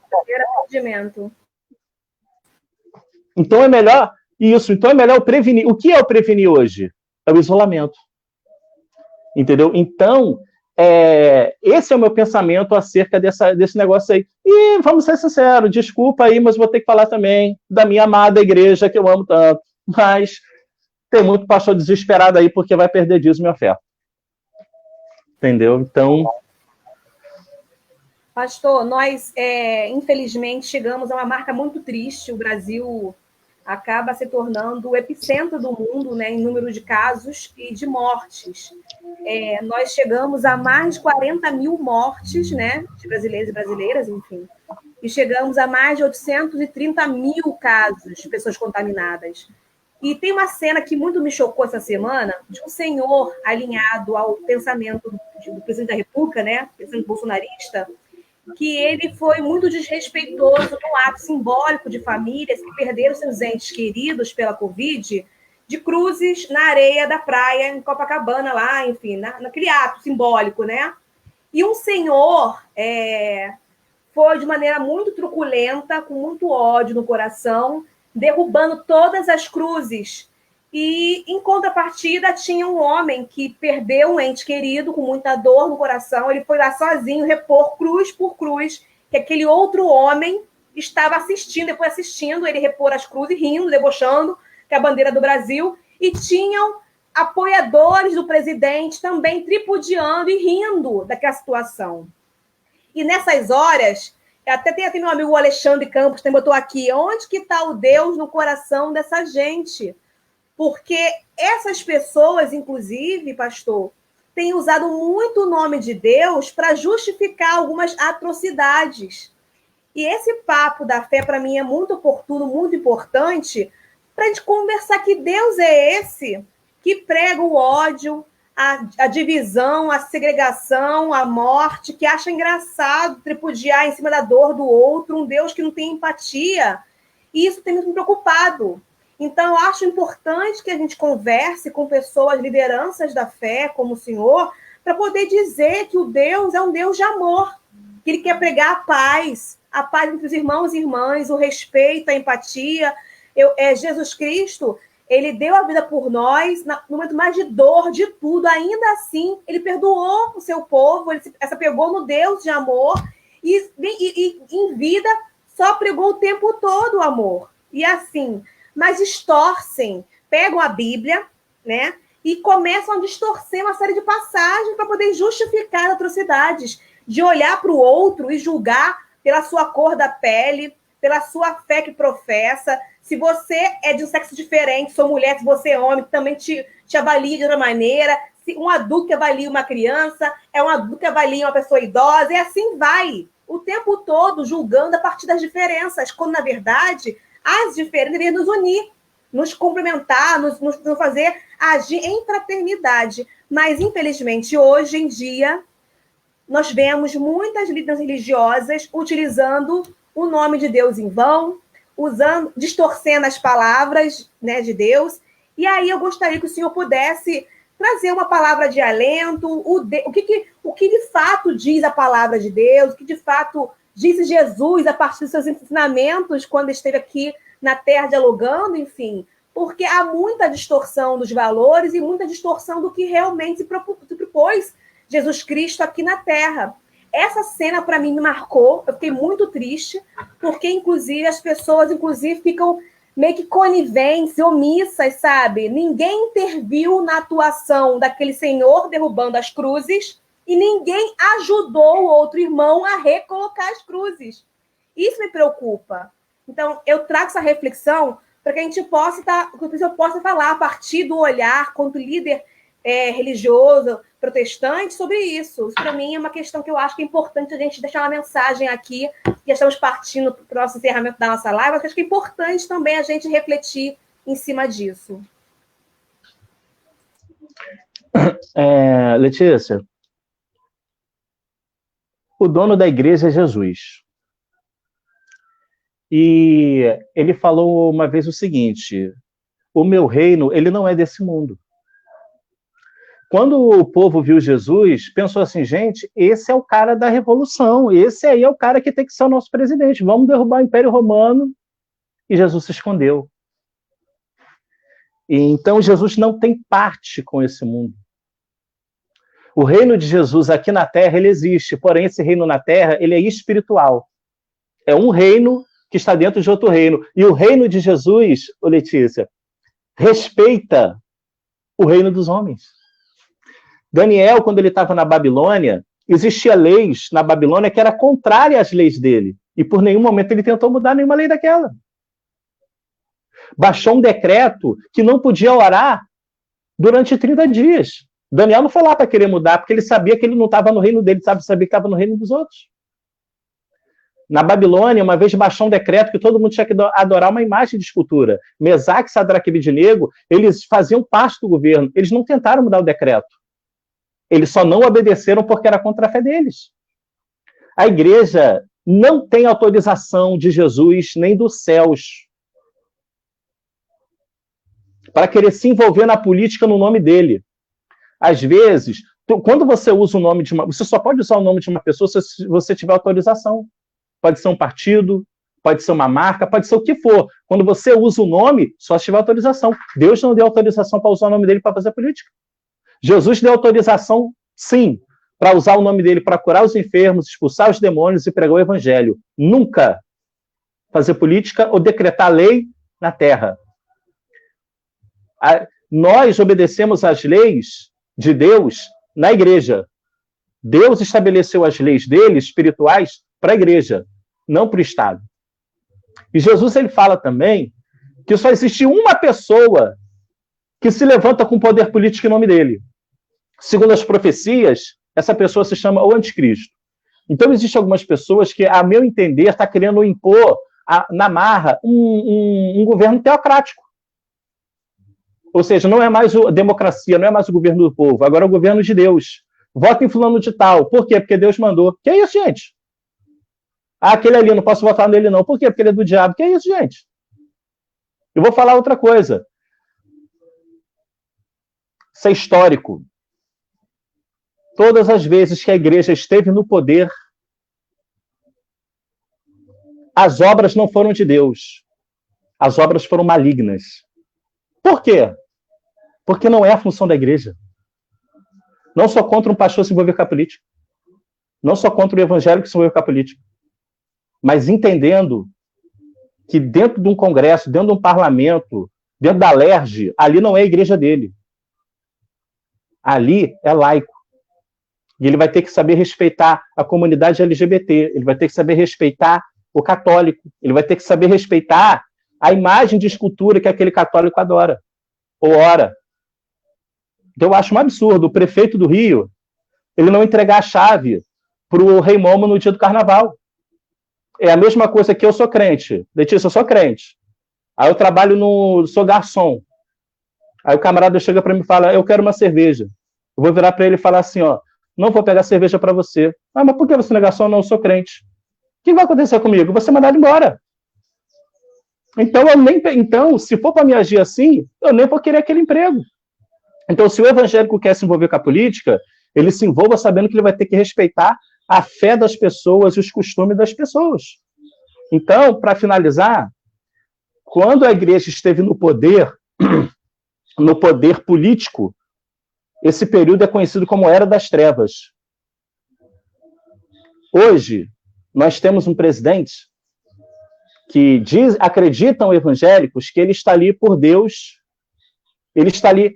Então, é melhor isso. Então, é melhor prevenir. O que é o prevenir hoje? É o isolamento. Entendeu? Então, esse é o meu pensamento acerca desse negócio aí. E vamos ser sinceros, desculpa aí, mas vou ter que falar também da minha amada igreja, que eu amo tanto. Mas tem muito pastor desesperado aí porque vai perder dízimo e oferta. Entendeu? Então... Pastor, nós, infelizmente, chegamos a uma marca muito triste. O Brasil acaba se tornando o epicentro do mundo, né, em número de casos e de mortes. Nós chegamos a mais de 40 mil mortes, né, de brasileiros e brasileiras, enfim. E chegamos a mais de 830 mil casos de pessoas contaminadas. E tem uma cena que muito me chocou essa semana, de um senhor alinhado ao pensamento do presidente da República, né, pensamento bolsonarista, que ele foi muito desrespeitoso no ato simbólico de famílias que perderam seus entes queridos pela Covid, de cruzes na areia da praia, em Copacabana, lá, enfim, naquele ato simbólico, né? E um senhor foi de maneira muito truculenta, com muito ódio no coração, derrubando todas as cruzes. E, em contrapartida, tinha um homem que perdeu um ente querido com muita dor no coração. Ele foi lá sozinho repor cruz por cruz, que aquele outro homem estava assistindo, depois assistindo ele repor as cruzes, rindo, debochando, que é a bandeira do Brasil. E tinham apoiadores do presidente também tripudiando e rindo daquela situação. E nessas horas, até tem meu amigo o Alexandre Campos, que botou aqui, onde que está o Deus no coração dessa gente? Porque essas pessoas, inclusive, pastor, têm usado muito o nome de Deus para justificar algumas atrocidades. E esse papo da fé, para mim, é muito oportuno, muito importante, para a gente conversar que Deus é esse que prega o ódio, a divisão, a segregação, a morte, que acha engraçado tripudiar em cima da dor do outro, um Deus que não tem empatia. E isso tem me preocupado. Então, eu acho importante que a gente converse com pessoas, lideranças da fé, como o senhor, para poder dizer que o Deus é um Deus de amor, que ele quer pregar a paz entre os irmãos e irmãs, o respeito, a empatia. Jesus Cristo, ele deu a vida por nós, no momento mais de dor, de tudo. Ainda assim, ele perdoou o seu povo, ele se apegou no Deus de amor e em vida só pregou o tempo todo o amor. E assim... mas distorcem, pegam a Bíblia, né, e começam a distorcer uma série de passagens para poder justificar atrocidades, de olhar para o outro e julgar pela sua cor da pele, pela sua fé que professa. Se você é de um sexo diferente, sou mulher, se você é homem, também te avalia de outra maneira. Se um adulto que avalia uma criança, é um adulto que avalia uma pessoa idosa, e assim vai, o tempo todo julgando a partir das diferenças, quando, na verdade... as diferenças deveriam nos unir, nos complementar, nos fazer agir em fraternidade. Mas, infelizmente, hoje em dia, nós vemos muitas lideranças religiosas utilizando o nome de Deus em vão, distorcendo as palavras, né, de Deus. E aí eu gostaria que o senhor pudesse trazer uma palavra de alento, o que de fato diz a palavra de Deus, o que de fato... disse Jesus a partir dos seus ensinamentos quando esteve aqui na Terra dialogando, enfim, porque há muita distorção dos valores e muita distorção do que realmente se propôs Jesus Cristo aqui na Terra. Essa cena, para mim, me marcou, eu fiquei muito triste, porque, inclusive, as pessoas, ficam meio que coniventes, omissas, sabe? Ninguém interviu na atuação daquele senhor derrubando as cruzes, e ninguém ajudou o outro irmão a recolocar as cruzes. Isso me preocupa. Então, eu trago essa reflexão para que a gente possa falar a partir do olhar quanto líder religioso, protestante, sobre isso. Isso, para mim, é uma questão que eu acho que é importante a gente deixar uma mensagem aqui. Já estamos partindo para o nosso encerramento da nossa live, mas acho que é importante também a gente refletir em cima disso. Letícia, o dono da igreja é Jesus. e ele falou uma vez o seguinte: o meu reino, ele não é desse mundo. Quando o povo viu Jesus, pensou assim, gente, esse é o cara da revolução, esse aí é o cara que tem que ser o nosso presidente, vamos derrubar o Império Romano, e Jesus se escondeu. E então Jesus não tem parte com esse mundo. O reino de Jesus aqui na Terra, ele existe, porém esse reino na Terra, ele é espiritual. É um reino que está dentro de outro reino. E o reino de Jesus, Letícia, respeita o reino dos homens. Daniel, quando ele estava na Babilônia, existia leis na Babilônia que eram contrárias às leis dele. E por nenhum momento ele tentou mudar nenhuma lei daquela. Baixou um decreto que não podia orar durante 30 dias. Daniel não foi lá para querer mudar, porque ele sabia que ele não estava no reino dele, sabia que estava no reino dos outros. Na Babilônia, uma vez baixou um decreto que todo mundo tinha que adorar uma imagem de escultura. Mesaque, Sadraque e Abednego, eles faziam parte do governo. Eles não tentaram mudar o decreto. Eles só não obedeceram porque era contra a fé deles. A igreja não tem autorização de Jesus nem dos céus para querer se envolver na política no nome dele. Às vezes, quando você usa o nome de uma... Você só pode usar o nome de uma pessoa se você tiver autorização. Pode ser um partido, pode ser uma marca, pode ser o que for. Quando você usa o nome, só se tiver autorização. Deus não deu autorização para usar o nome dele para fazer política. Jesus deu autorização, sim, para usar o nome dele para curar os enfermos, expulsar os demônios e pregar o evangelho. Nunca fazer política ou decretar lei na terra. Nós obedecemos às leis de Deus na igreja. Deus estabeleceu as leis dele, espirituais, para a igreja, não para o Estado. E Jesus ele fala também que só existe uma pessoa que se levanta com poder político em nome dele. Segundo as profecias, essa pessoa se chama o anticristo. Então, existem algumas pessoas que, a meu entender, está querendo impor na marra um governo teocrático. Ou seja, não é mais a democracia, não é mais o governo do povo, agora é o governo de Deus. Vota em fulano de tal. Por quê? Porque Deus mandou. Que é isso, gente? Aquele ali, não posso votar nele não. Por quê? Porque ele é do diabo. Que é isso, gente? Eu vou falar outra coisa. Isso é histórico. Todas as vezes que a igreja esteve no poder, as obras não foram de Deus. As obras foram malignas. Por quê? Porque não é a função da igreja. Não só contra um pastor se envolver com a política. Não só contra o evangélico se envolver com a política. Mas entendendo que dentro de um congresso, dentro de um parlamento, dentro da LERJ, ali não é a igreja dele. Ali é laico. E ele vai ter que saber respeitar a comunidade LGBT, ele vai ter que saber respeitar o católico, ele vai ter que saber respeitar a imagem de escultura que aquele católico adora, ou ora. Então eu acho um absurdo o prefeito do Rio ele não entregar a chave para o Rei Momo no dia do carnaval. É a mesma coisa que eu sou crente. Letícia, eu sou crente. Aí eu trabalho sou garçom. Aí o camarada chega para mim e fala, eu quero uma cerveja. Eu vou virar para ele e falar assim, ó, não vou pegar cerveja para você. Ah, mas por que você não é garçom? Não, eu sou crente. O que vai acontecer comigo? Você mandado embora. Então, se for para me agir assim, eu nem vou querer aquele emprego. Então, se o evangélico quer se envolver com a política, ele se envolva sabendo que ele vai ter que respeitar a fé das pessoas e os costumes das pessoas. Então, para finalizar, quando a igreja esteve no poder político, esse período é conhecido como Era das Trevas. Hoje, nós temos um presidente que acreditam evangélicos que ele está ali por Deus, ele está ali,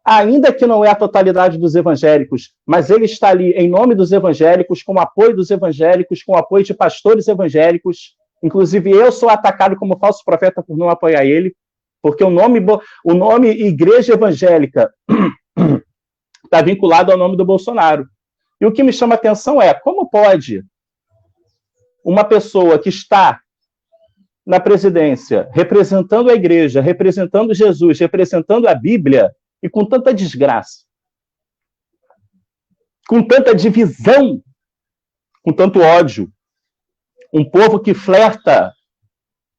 ainda que não é a totalidade dos evangélicos, mas ele está ali em nome dos evangélicos, com o apoio dos evangélicos, com o apoio de pastores evangélicos. Inclusive, eu sou atacado como falso profeta por não apoiar ele, porque o nome Igreja Evangélica está vinculado ao nome do Bolsonaro. E o que me chama a atenção é, como pode uma pessoa que está na presidência, representando a igreja, representando Jesus, representando a Bíblia, e com tanta desgraça, com tanta divisão, com tanto ódio, um povo que flerta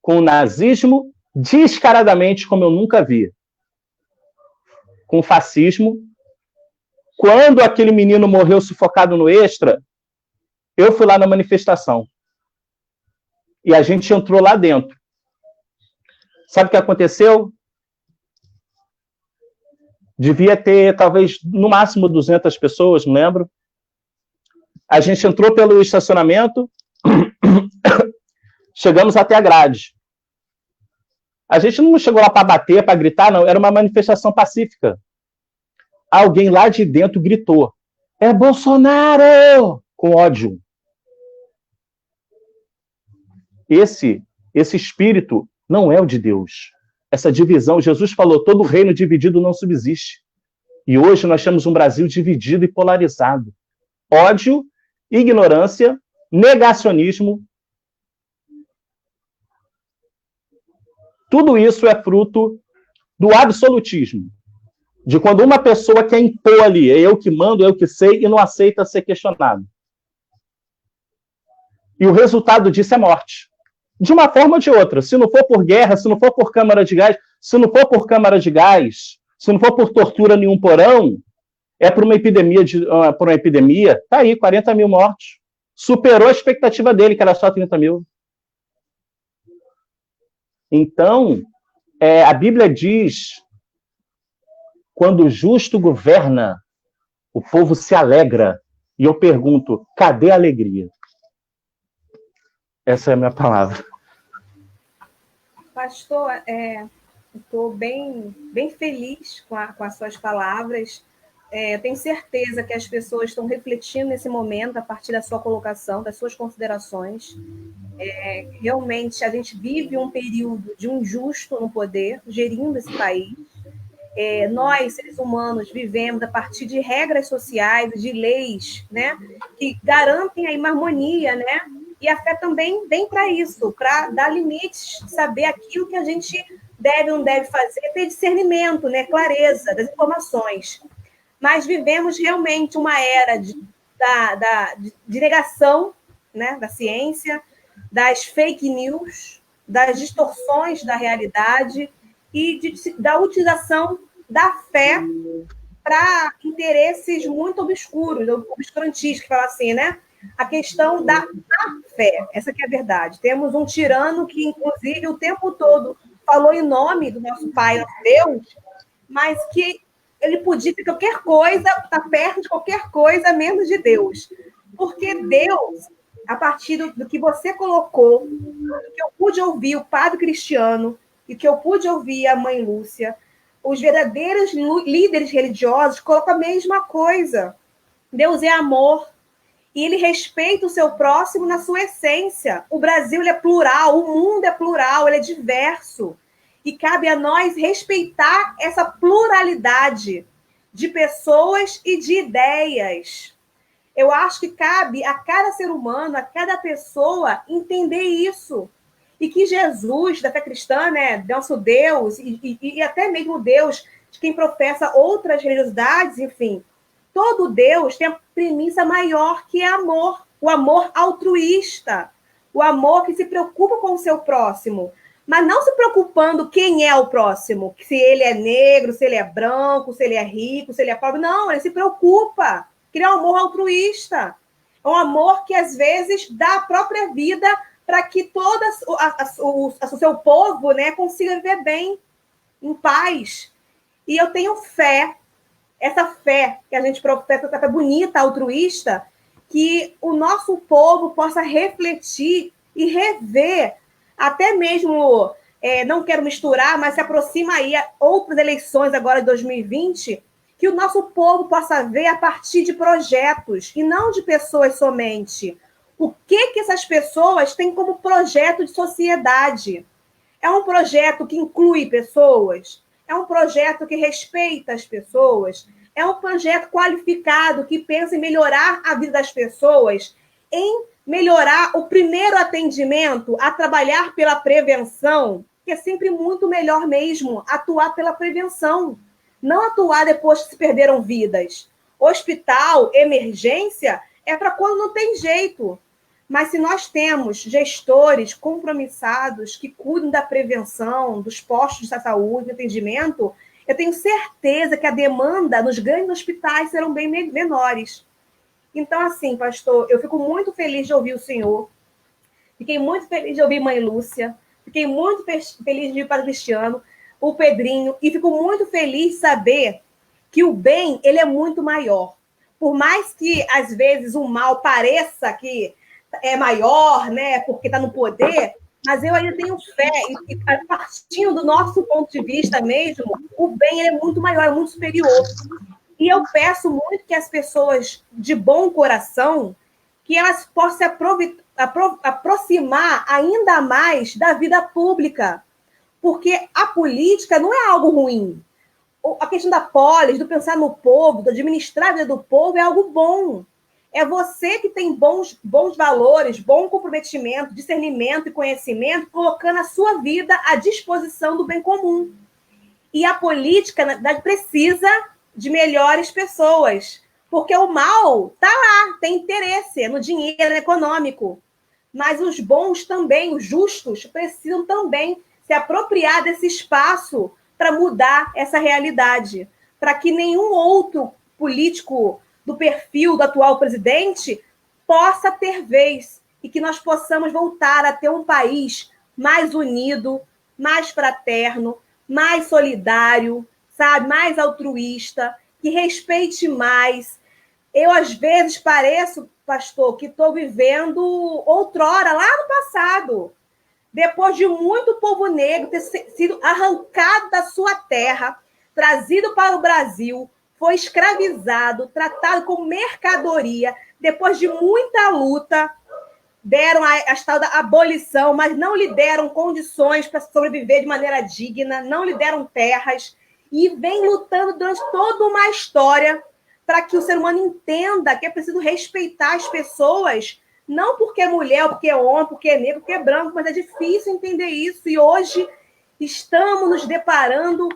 com o nazismo descaradamente como eu nunca vi. Com o fascismo. Quando aquele menino morreu sufocado no Extra, eu fui lá na manifestação. E a gente entrou lá dentro. Sabe o que aconteceu? Devia ter, talvez, no máximo 200 pessoas, não lembro. A gente entrou pelo estacionamento, chegamos até a grade. A gente não chegou lá para bater, para gritar, não. Era uma manifestação pacífica. Alguém lá de dentro gritou: é Bolsonaro! Com ódio. Esse espírito não é o de Deus. Essa divisão, Jesus falou, todo reino dividido não subsiste. E hoje nós temos um Brasil dividido e polarizado. Ódio, ignorância, negacionismo. Tudo isso é fruto do absolutismo. De quando uma pessoa quer impor ali, é eu que mando, é eu que sei, e não aceita ser questionado. E o resultado disso é morte. De uma forma ou de outra. Se não for por guerra, se não for por câmara de gás, se não for por câmara de gás, se não for por tortura em um porão, é por uma epidemia. Tá aí, 40 mil mortos. Superou a expectativa dele, que era só 30 mil. Então, a Bíblia diz, quando o justo governa, o povo se alegra. E eu pergunto, cadê a alegria? Essa é a minha palavra. Pastor, estou bem feliz com as suas palavras. Eu tenho certeza que as pessoas estão refletindo nesse momento, a partir da sua colocação, das suas considerações. Realmente, a gente vive um período de um injusto no poder, gerindo esse país. Nós, seres humanos, vivemos a partir de regras sociais, de leis, né, que garantem aí uma harmonia, né? E a fé também vem para isso, para dar limites, saber aquilo que a gente deve ou não deve fazer, ter discernimento, né, clareza das informações. Mas vivemos realmente uma era de negação, né, da ciência, das fake news, das distorções da realidade e da utilização da fé para interesses muito obscuros, obscurantistas, que fala assim, né? A questão da fé, essa que é a verdade. Temos um tirano que, inclusive, o tempo todo falou em nome do nosso Pai, nosso Deus, mas que ele podia ter qualquer coisa, estar perto de qualquer coisa, menos de Deus. Porque Deus, a partir do que você colocou, do que eu pude ouvir o Padre Cristiano, e que eu pude ouvir a Mãe Lúcia, os verdadeiros líderes religiosos colocam a mesma coisa. Deus é amor. E ele respeita o seu próximo na sua essência. O Brasil ele é plural, o mundo é plural, ele é diverso. E cabe a nós respeitar essa pluralidade de pessoas e de ideias. Eu acho que cabe a cada ser humano, a cada pessoa, entender isso. E que Jesus, da fé cristã, né, nosso Deus, e até mesmo Deus de quem professa outras religiosidades, enfim, todo Deus tem a premissa maior, que é amor. O amor altruísta. O amor que se preocupa com o seu próximo. Mas não se preocupando quem é o próximo. Se ele é negro, se ele é branco, se ele é rico, se ele é pobre. Não, ele se preocupa. Que é um amor altruísta. É um amor que, às vezes, dá a própria vida para que todo o seu povo, né, consiga viver bem, em paz. E eu tenho fé, essa fé que a gente professa, essa fé bonita, altruísta, que o nosso povo possa refletir e rever, até mesmo, não quero misturar, mas se aproxima aí outras eleições agora de 2020, que o nosso povo possa ver a partir de projetos e não de pessoas somente. O que essas pessoas têm como projeto de sociedade? É um projeto que inclui pessoas? É um projeto que respeita as pessoas? É um projeto qualificado que pensa em melhorar a vida das pessoas, em melhorar o primeiro atendimento, a trabalhar pela prevenção, que é sempre muito melhor mesmo atuar pela prevenção, não atuar depois que se perderam vidas. Hospital, emergência, é para quando não tem jeito. Mas se nós temos gestores compromissados que cuidam da prevenção, dos postos de saúde, do atendimento, eu tenho certeza que a demanda nos grandes hospitais serão bem menores. Então, assim, pastor, eu fico muito feliz de ouvir o senhor, fiquei muito feliz de ouvir mãe Lúcia, fiquei muito feliz de ouvir o padre Cristiano, o Pedrinho, e fico muito feliz de saber que o bem, ele é muito maior. Por mais que, às vezes, o mal pareça que é maior, né, porque está no poder, mas eu ainda tenho fé, e partindo do nosso ponto de vista mesmo, o bem ele é muito maior, é muito superior. E eu peço muito que as pessoas de bom coração, que elas possam se aproximar ainda mais da vida pública, porque a política não é algo ruim. A questão da polis, do pensar no povo, do administrar a vida do povo é algo bom. É você que tem bons valores, bom comprometimento, discernimento e conhecimento, colocando a sua vida à disposição do bem comum. E a política, na verdade, precisa de melhores pessoas, porque o mal está lá, tem interesse, é no dinheiro econômico. Mas os bons também, os justos, precisam também se apropriar desse espaço para mudar essa realidade, para que nenhum outro político do perfil do atual presidente possa ter vez e que nós possamos voltar a ter um país mais unido, mais fraterno, mais solidário, sabe, mais altruísta, que respeite mais. Eu, às vezes, pareço, pastor, que estou vivendo outrora, lá no passado, depois de muito povo negro ter sido arrancado da sua terra, trazido para o Brasil, foi escravizado, tratado como mercadoria, depois de muita luta, deram a tal da abolição, mas não lhe deram condições para sobreviver de maneira digna, não lhe deram terras, e vem lutando durante toda uma história para que o ser humano entenda que é preciso respeitar as pessoas, não porque é mulher, ou porque é homem, porque é negro, porque é branco, mas é difícil entender isso, e hoje estamos nos deparando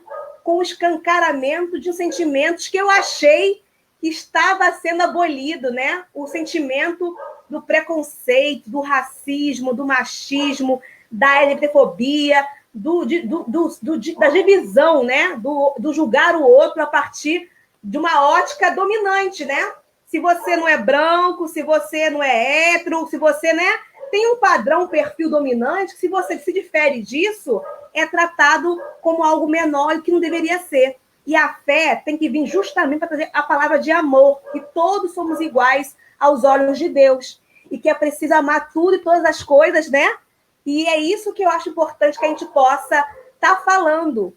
com o escancaramento de sentimentos que eu achei que estava sendo abolido, né? O sentimento do preconceito, do racismo, do machismo, da LGBTfobia, da divisão, né? Do julgar o outro a partir de uma ótica dominante, né? Se você não é branco, se você não é hétero, se você, né, tem um padrão, um perfil dominante, que se você se difere disso, é tratado como algo menor e que não deveria ser. E a fé tem que vir justamente para trazer a palavra de amor, que todos somos iguais aos olhos de Deus, e que é preciso amar tudo e todas as coisas, né? E é isso que eu acho importante que a gente possa estar falando,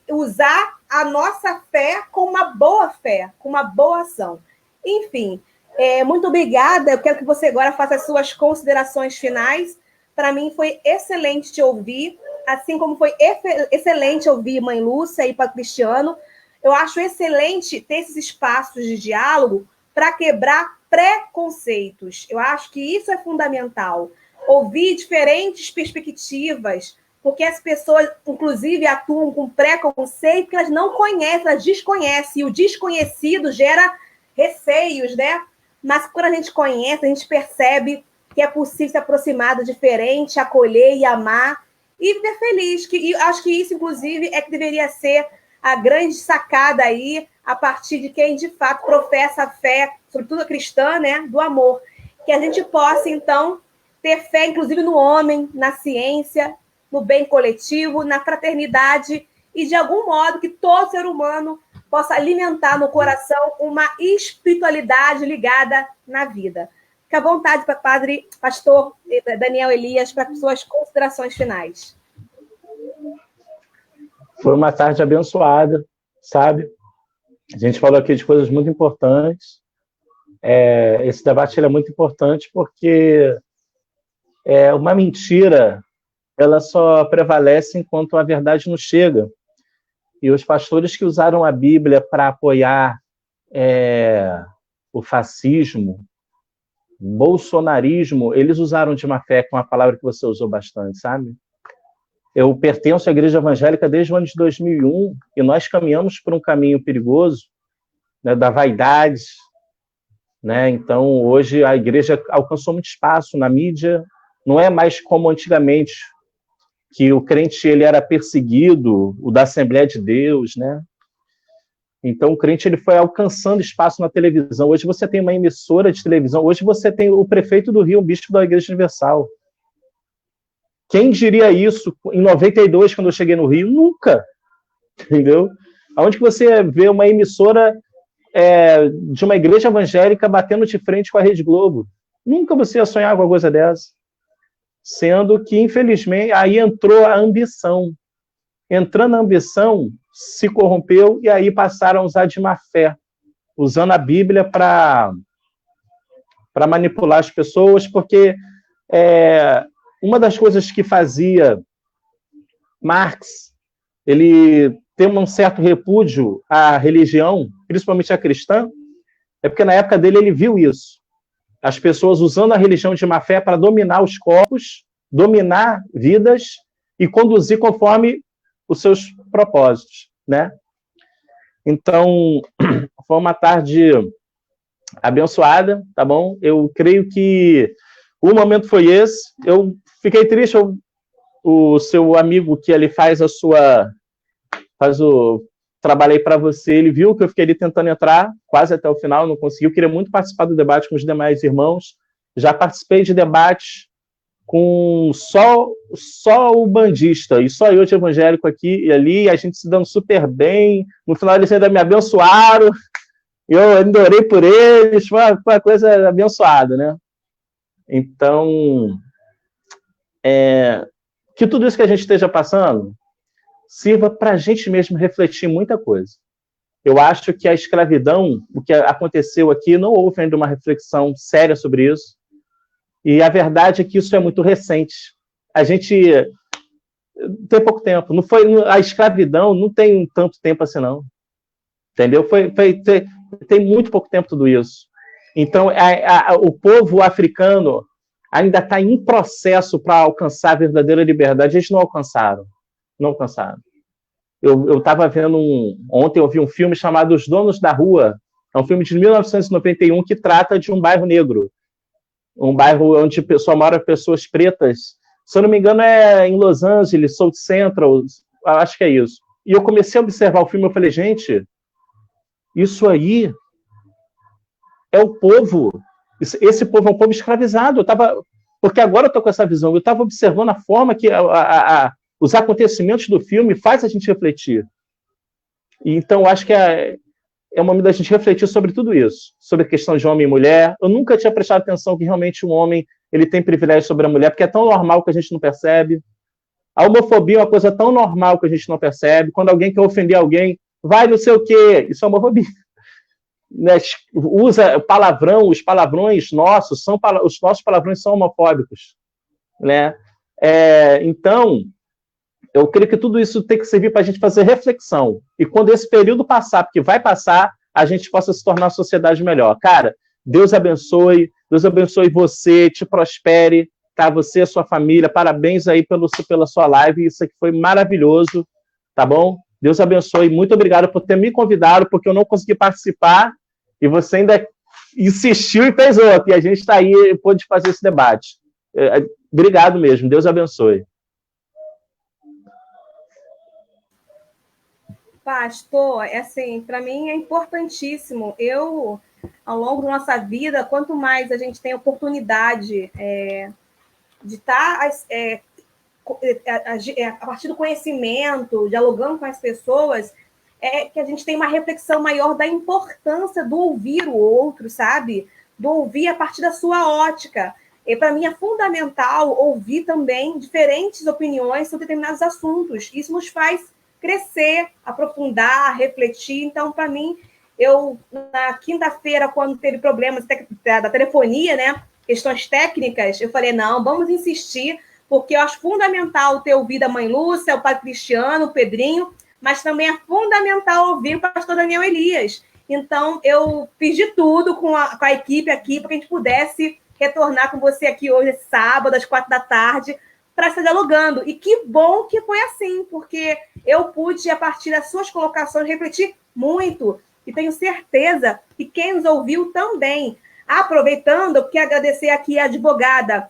usar a nossa fé com uma boa fé, com uma boa ação. Enfim, muito obrigada. Eu quero que você agora faça as suas considerações finais. Para mim foi excelente te ouvir, assim como foi excelente ouvir mãe Lúcia e para Cristiano. Eu acho excelente ter esses espaços de diálogo para quebrar preconceitos. Eu acho que isso é fundamental. Ouvir diferentes perspectivas, porque as pessoas, inclusive, atuam com preconceito porque elas não conhecem, elas desconhecem. E o desconhecido gera receios, né? Mas quando a gente conhece, a gente percebe que é possível se aproximar do diferente, acolher e amar e viver feliz. E acho que isso, inclusive, é que deveria ser a grande sacada aí, a partir de quem, de fato, professa a fé, sobretudo a cristã, né? Do amor. Que a gente possa, então, ter fé, inclusive, no homem, na ciência, no bem coletivo, na fraternidade e, de algum modo, que todo ser humano possa alimentar no coração uma espiritualidade ligada na vida. Fique à vontade, pastor Daniel Elias, para suas considerações finais. Foi uma tarde abençoada, sabe? A gente falou aqui de coisas muito importantes. Esse debate é muito importante porque uma mentira ela só prevalece enquanto a verdade não chega. E os pastores que usaram a Bíblia para apoiar o fascismo, o bolsonarismo, eles usaram de má fé com a palavra que você usou bastante, sabe? Eu pertenço à igreja evangélica desde o ano de 2001 e nós caminhamos por um caminho perigoso, né, da vaidade, né? Então, hoje, a igreja alcançou muito espaço na mídia, não é mais como antigamente, que o crente ele era perseguido, o da Assembleia de Deus, né? Então, o crente ele foi alcançando espaço na televisão. Hoje você tem uma emissora de televisão, hoje você tem o prefeito do Rio, o bispo da Igreja Universal. Quem diria isso em 92, quando eu cheguei no Rio? Nunca, entendeu? Aonde que você vê uma emissora de uma igreja evangélica batendo de frente com a Rede Globo? Nunca você ia sonhar com uma coisa dessa. Sendo que, infelizmente, aí entrou a ambição. Entrando a ambição, se corrompeu e aí passaram a usar de má fé, usando a Bíblia para manipular as pessoas, porque uma das coisas que fazia Marx, ele tem um certo repúdio à religião, principalmente a cristã, é porque na época dele ele viu isso. As pessoas usando a religião de má fé para dominar os corpos, dominar vidas e conduzir conforme os seus propósitos, né? Então, foi uma tarde abençoada, tá bom? Eu creio que o momento foi esse. Eu fiquei triste, o seu amigo que ele trabalhei para você, ele viu que eu fiquei ali tentando entrar quase até o final, não consegui. Eu queria muito participar do debate com os demais irmãos. Já participei de debates com só o bandista e só eu de evangélico aqui e ali, a gente se dando super bem. No final eles ainda me abençoaram, eu ainda orei por eles, foi uma coisa abençoada, né? Então, que tudo isso que a gente esteja passando sirva para a gente mesmo refletir muita coisa. Eu acho que a escravidão, o que aconteceu aqui, não houve ainda uma reflexão séria sobre isso. E a verdade é que isso é muito recente. A gente tem pouco tempo. Não foi a escravidão, não tem tanto tempo assim, não. Entendeu? Tem muito pouco tempo tudo isso. Então, o povo africano ainda está em processo para alcançar a verdadeira liberdade. Eles não alcançaram. Não alcançaram. Eu estava vendo ontem eu vi um filme chamado Os Donos da Rua. É um filme de 1991 que trata de um bairro negro. Um bairro onde só moram pessoas pretas. Se eu não me engano, é em Los Angeles, South Central, acho que é isso. E eu comecei a observar o filme e falei, gente, isso aí é o povo. Esse povo é um povo escravizado. Porque agora eu estou com essa visão. Eu estava observando a forma que os acontecimentos do filme faz a gente refletir. Então, eu acho que é o momento da gente refletir sobre tudo isso, sobre a questão de homem e mulher. Eu nunca tinha prestado atenção que realmente um homem ele tem privilégio sobre a mulher, porque é tão normal que a gente não percebe. A homofobia é uma coisa tão normal que a gente não percebe. Quando alguém quer ofender alguém, vai não sei o quê, isso é homofobia. Né? Usa palavrão, os palavrões nossos, os nossos palavrões são homofóbicos. Né? Então, eu creio que tudo isso tem que servir para a gente fazer reflexão. E quando esse período passar, porque vai passar, a gente possa se tornar uma sociedade melhor. Cara, Deus abençoe você, te prospere, tá? Você e a sua família, parabéns aí pela sua live, isso aqui foi maravilhoso, tá bom? Deus abençoe, muito obrigado por ter me convidado, porque eu não consegui participar, e você ainda insistiu e fez outro, e a gente está aí e pôde fazer esse debate. Obrigado mesmo, Deus abençoe. Pastor, assim, para mim é importantíssimo. Ao longo da nossa vida, quanto mais a gente tem oportunidade de estar a partir do conhecimento, dialogando com as pessoas, que a gente tem uma reflexão maior da importância do ouvir o outro, sabe? Do ouvir a partir da sua ótica. E para mim é fundamental ouvir também diferentes opiniões sobre determinados assuntos. Isso nos faz crescer, aprofundar, refletir. Então, para mim, na quinta-feira, quando teve problemas da telefonia, né, questões técnicas, eu falei, não, vamos insistir, porque eu acho fundamental ter ouvido a mãe Lúcia, o padre Cristiano, o Pedrinho, mas também é fundamental ouvir o pastor Daniel Elias. Então, eu fiz de tudo com a equipe aqui, para que a gente pudesse retornar com você aqui hoje, esse sábado, às 16h, para estar dialogando. E que bom que foi assim, porque eu pude, a partir das suas colocações, refletir muito. E tenho certeza que quem nos ouviu também. Aproveitando, eu quero agradecer aqui a advogada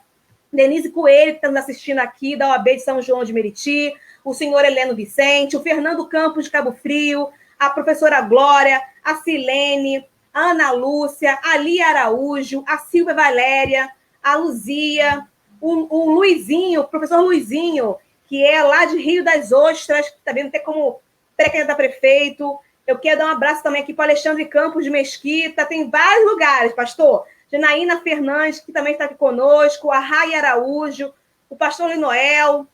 Denise Coelho, que está nos assistindo aqui, da OAB de São João de Meriti, o senhor Heleno Vicente, o Fernando Campos de Cabo Frio, a professora Glória, a Silene, a Ana Lúcia, a Lia Araújo, a Silvia Valéria, a Luzia, o Luizinho, o professor Luizinho, que é lá de Rio das Ostras, que também não tem como pré-candidato a prefeito. Eu quero dar um abraço também aqui para Alexandre Campos de Mesquita, tem vários lugares, pastor. Janaína Fernandes, que também está aqui conosco, a Rai Araújo, o pastor Linoel,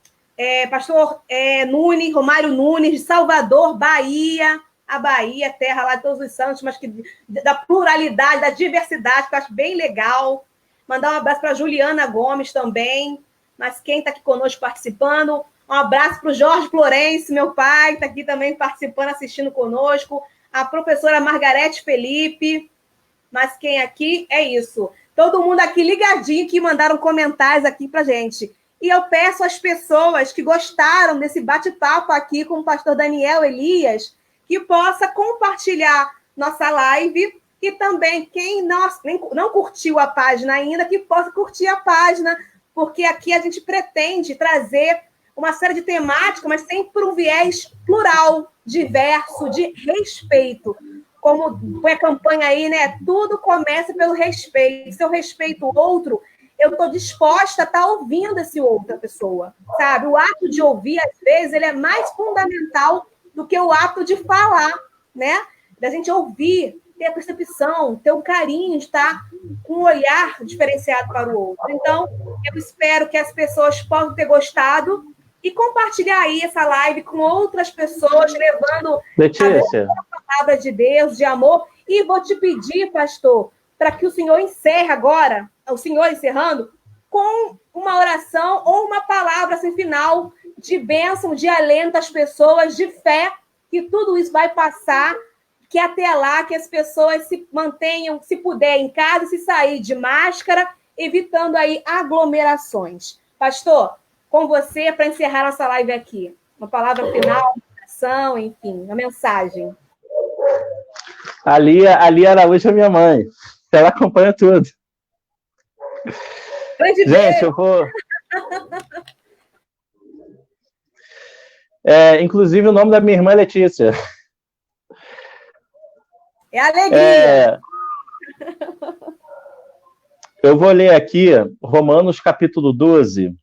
pastor Nunes, Romário Nunes, de Salvador, Bahia, a Bahia, terra lá de todos os santos, mas que da pluralidade, da diversidade, que eu acho bem legal. Mandar um abraço para a Juliana Gomes também, mas quem está aqui conosco participando. Um abraço para o Jorge Florencio, meu pai, está aqui também participando, assistindo conosco. A professora Margarete Felipe. Mas quem aqui é isso. Todo mundo aqui ligadinho, que mandaram comentários aqui para gente. E eu peço às pessoas que gostaram desse bate-papo aqui com o pastor Daniel Elias, que possa compartilhar nossa live, e também quem não curtiu a página ainda, que possa curtir a página, porque aqui a gente pretende trazer uma série de temáticas, mas sempre por um viés plural, diverso, de respeito. Como foi a campanha aí, né? Tudo começa pelo respeito. Se eu respeito o outro, eu estou disposta a estar ouvindo essa outra pessoa, sabe? O ato de ouvir, às vezes, ele é mais fundamental do que o ato de falar, né? Da gente ouvir, ter a percepção, ter o carinho de estar com um olhar diferenciado para o outro. Então, eu espero que as pessoas possam ter gostado e compartilhar aí essa live com outras pessoas, levando a palavra de Deus, de amor. E vou te pedir, pastor, para que o senhor encerre agora, o senhor encerrando, com uma oração ou uma palavra assim, final de bênção, de alento às pessoas, de fé, que tudo isso vai passar, que até lá que as pessoas se mantenham, se puder, em casa, se sair de máscara, evitando aí aglomerações. Pastor, com você para encerrar nossa live aqui. Uma palavra final, uma oração, enfim, uma mensagem. A Lia Araújo é minha mãe. Ela acompanha tudo. Grande gente, beijo. Eu vou... inclusive, o nome da minha irmã é Letícia. É alegria. Eu vou ler aqui Romanos capítulo 12.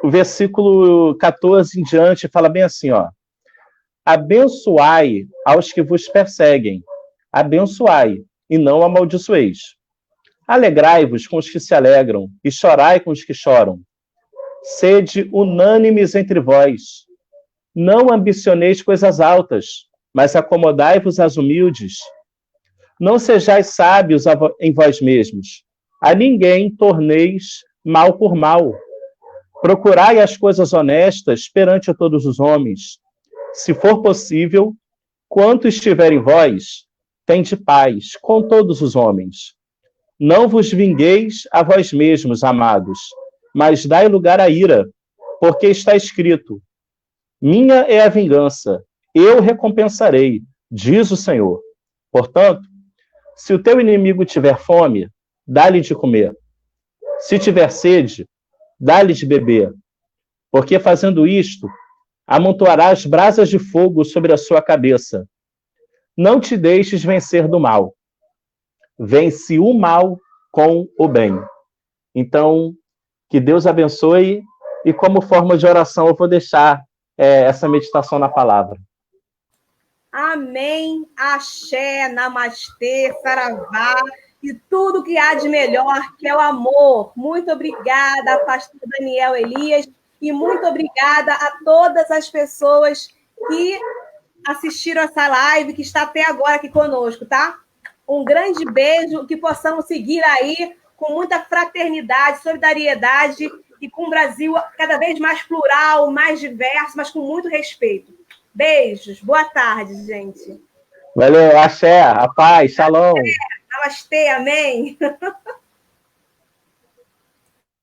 O versículo 14 em diante fala bem assim, ó. Abençoai aos que vos perseguem. Abençoai, e não amaldiçoeis. Alegrai-vos com os que se alegram, e chorai com os que choram. Sede unânimes entre vós. Não ambicioneis coisas altas, mas acomodai-vos às humildes. Não sejais sábios em vós mesmos. A ninguém torneis mal por mal. Procurai as coisas honestas perante a todos os homens. Se for possível, quanto estiver em vós, tende paz com todos os homens. Não vos vingueis a vós mesmos, amados, mas dai lugar à ira, porque está escrito: minha é a vingança, eu recompensarei, diz o Senhor. Portanto, se o teu inimigo tiver fome, dá-lhe de comer. Se tiver sede, dá-lhe de beber. Porque fazendo isto, amontoarás brasas de fogo sobre a sua cabeça. Não te deixes vencer do mal. Vence o mal com o bem. Então, que Deus abençoe, e como forma de oração eu vou deixar essa meditação na palavra. Amém, axé, namastê, saravá, e tudo que há de melhor, que é o amor. Muito obrigada, pastor Daniel Elias, e muito obrigada a todas as pessoas que assistiram essa live, que está até agora aqui conosco, tá? Um grande beijo, que possamos seguir aí com muita fraternidade, solidariedade, e com um Brasil cada vez mais plural, mais diverso, mas com muito respeito. Beijos, boa tarde, gente. Valeu, axé, a paz, shalom. Namastê, amém.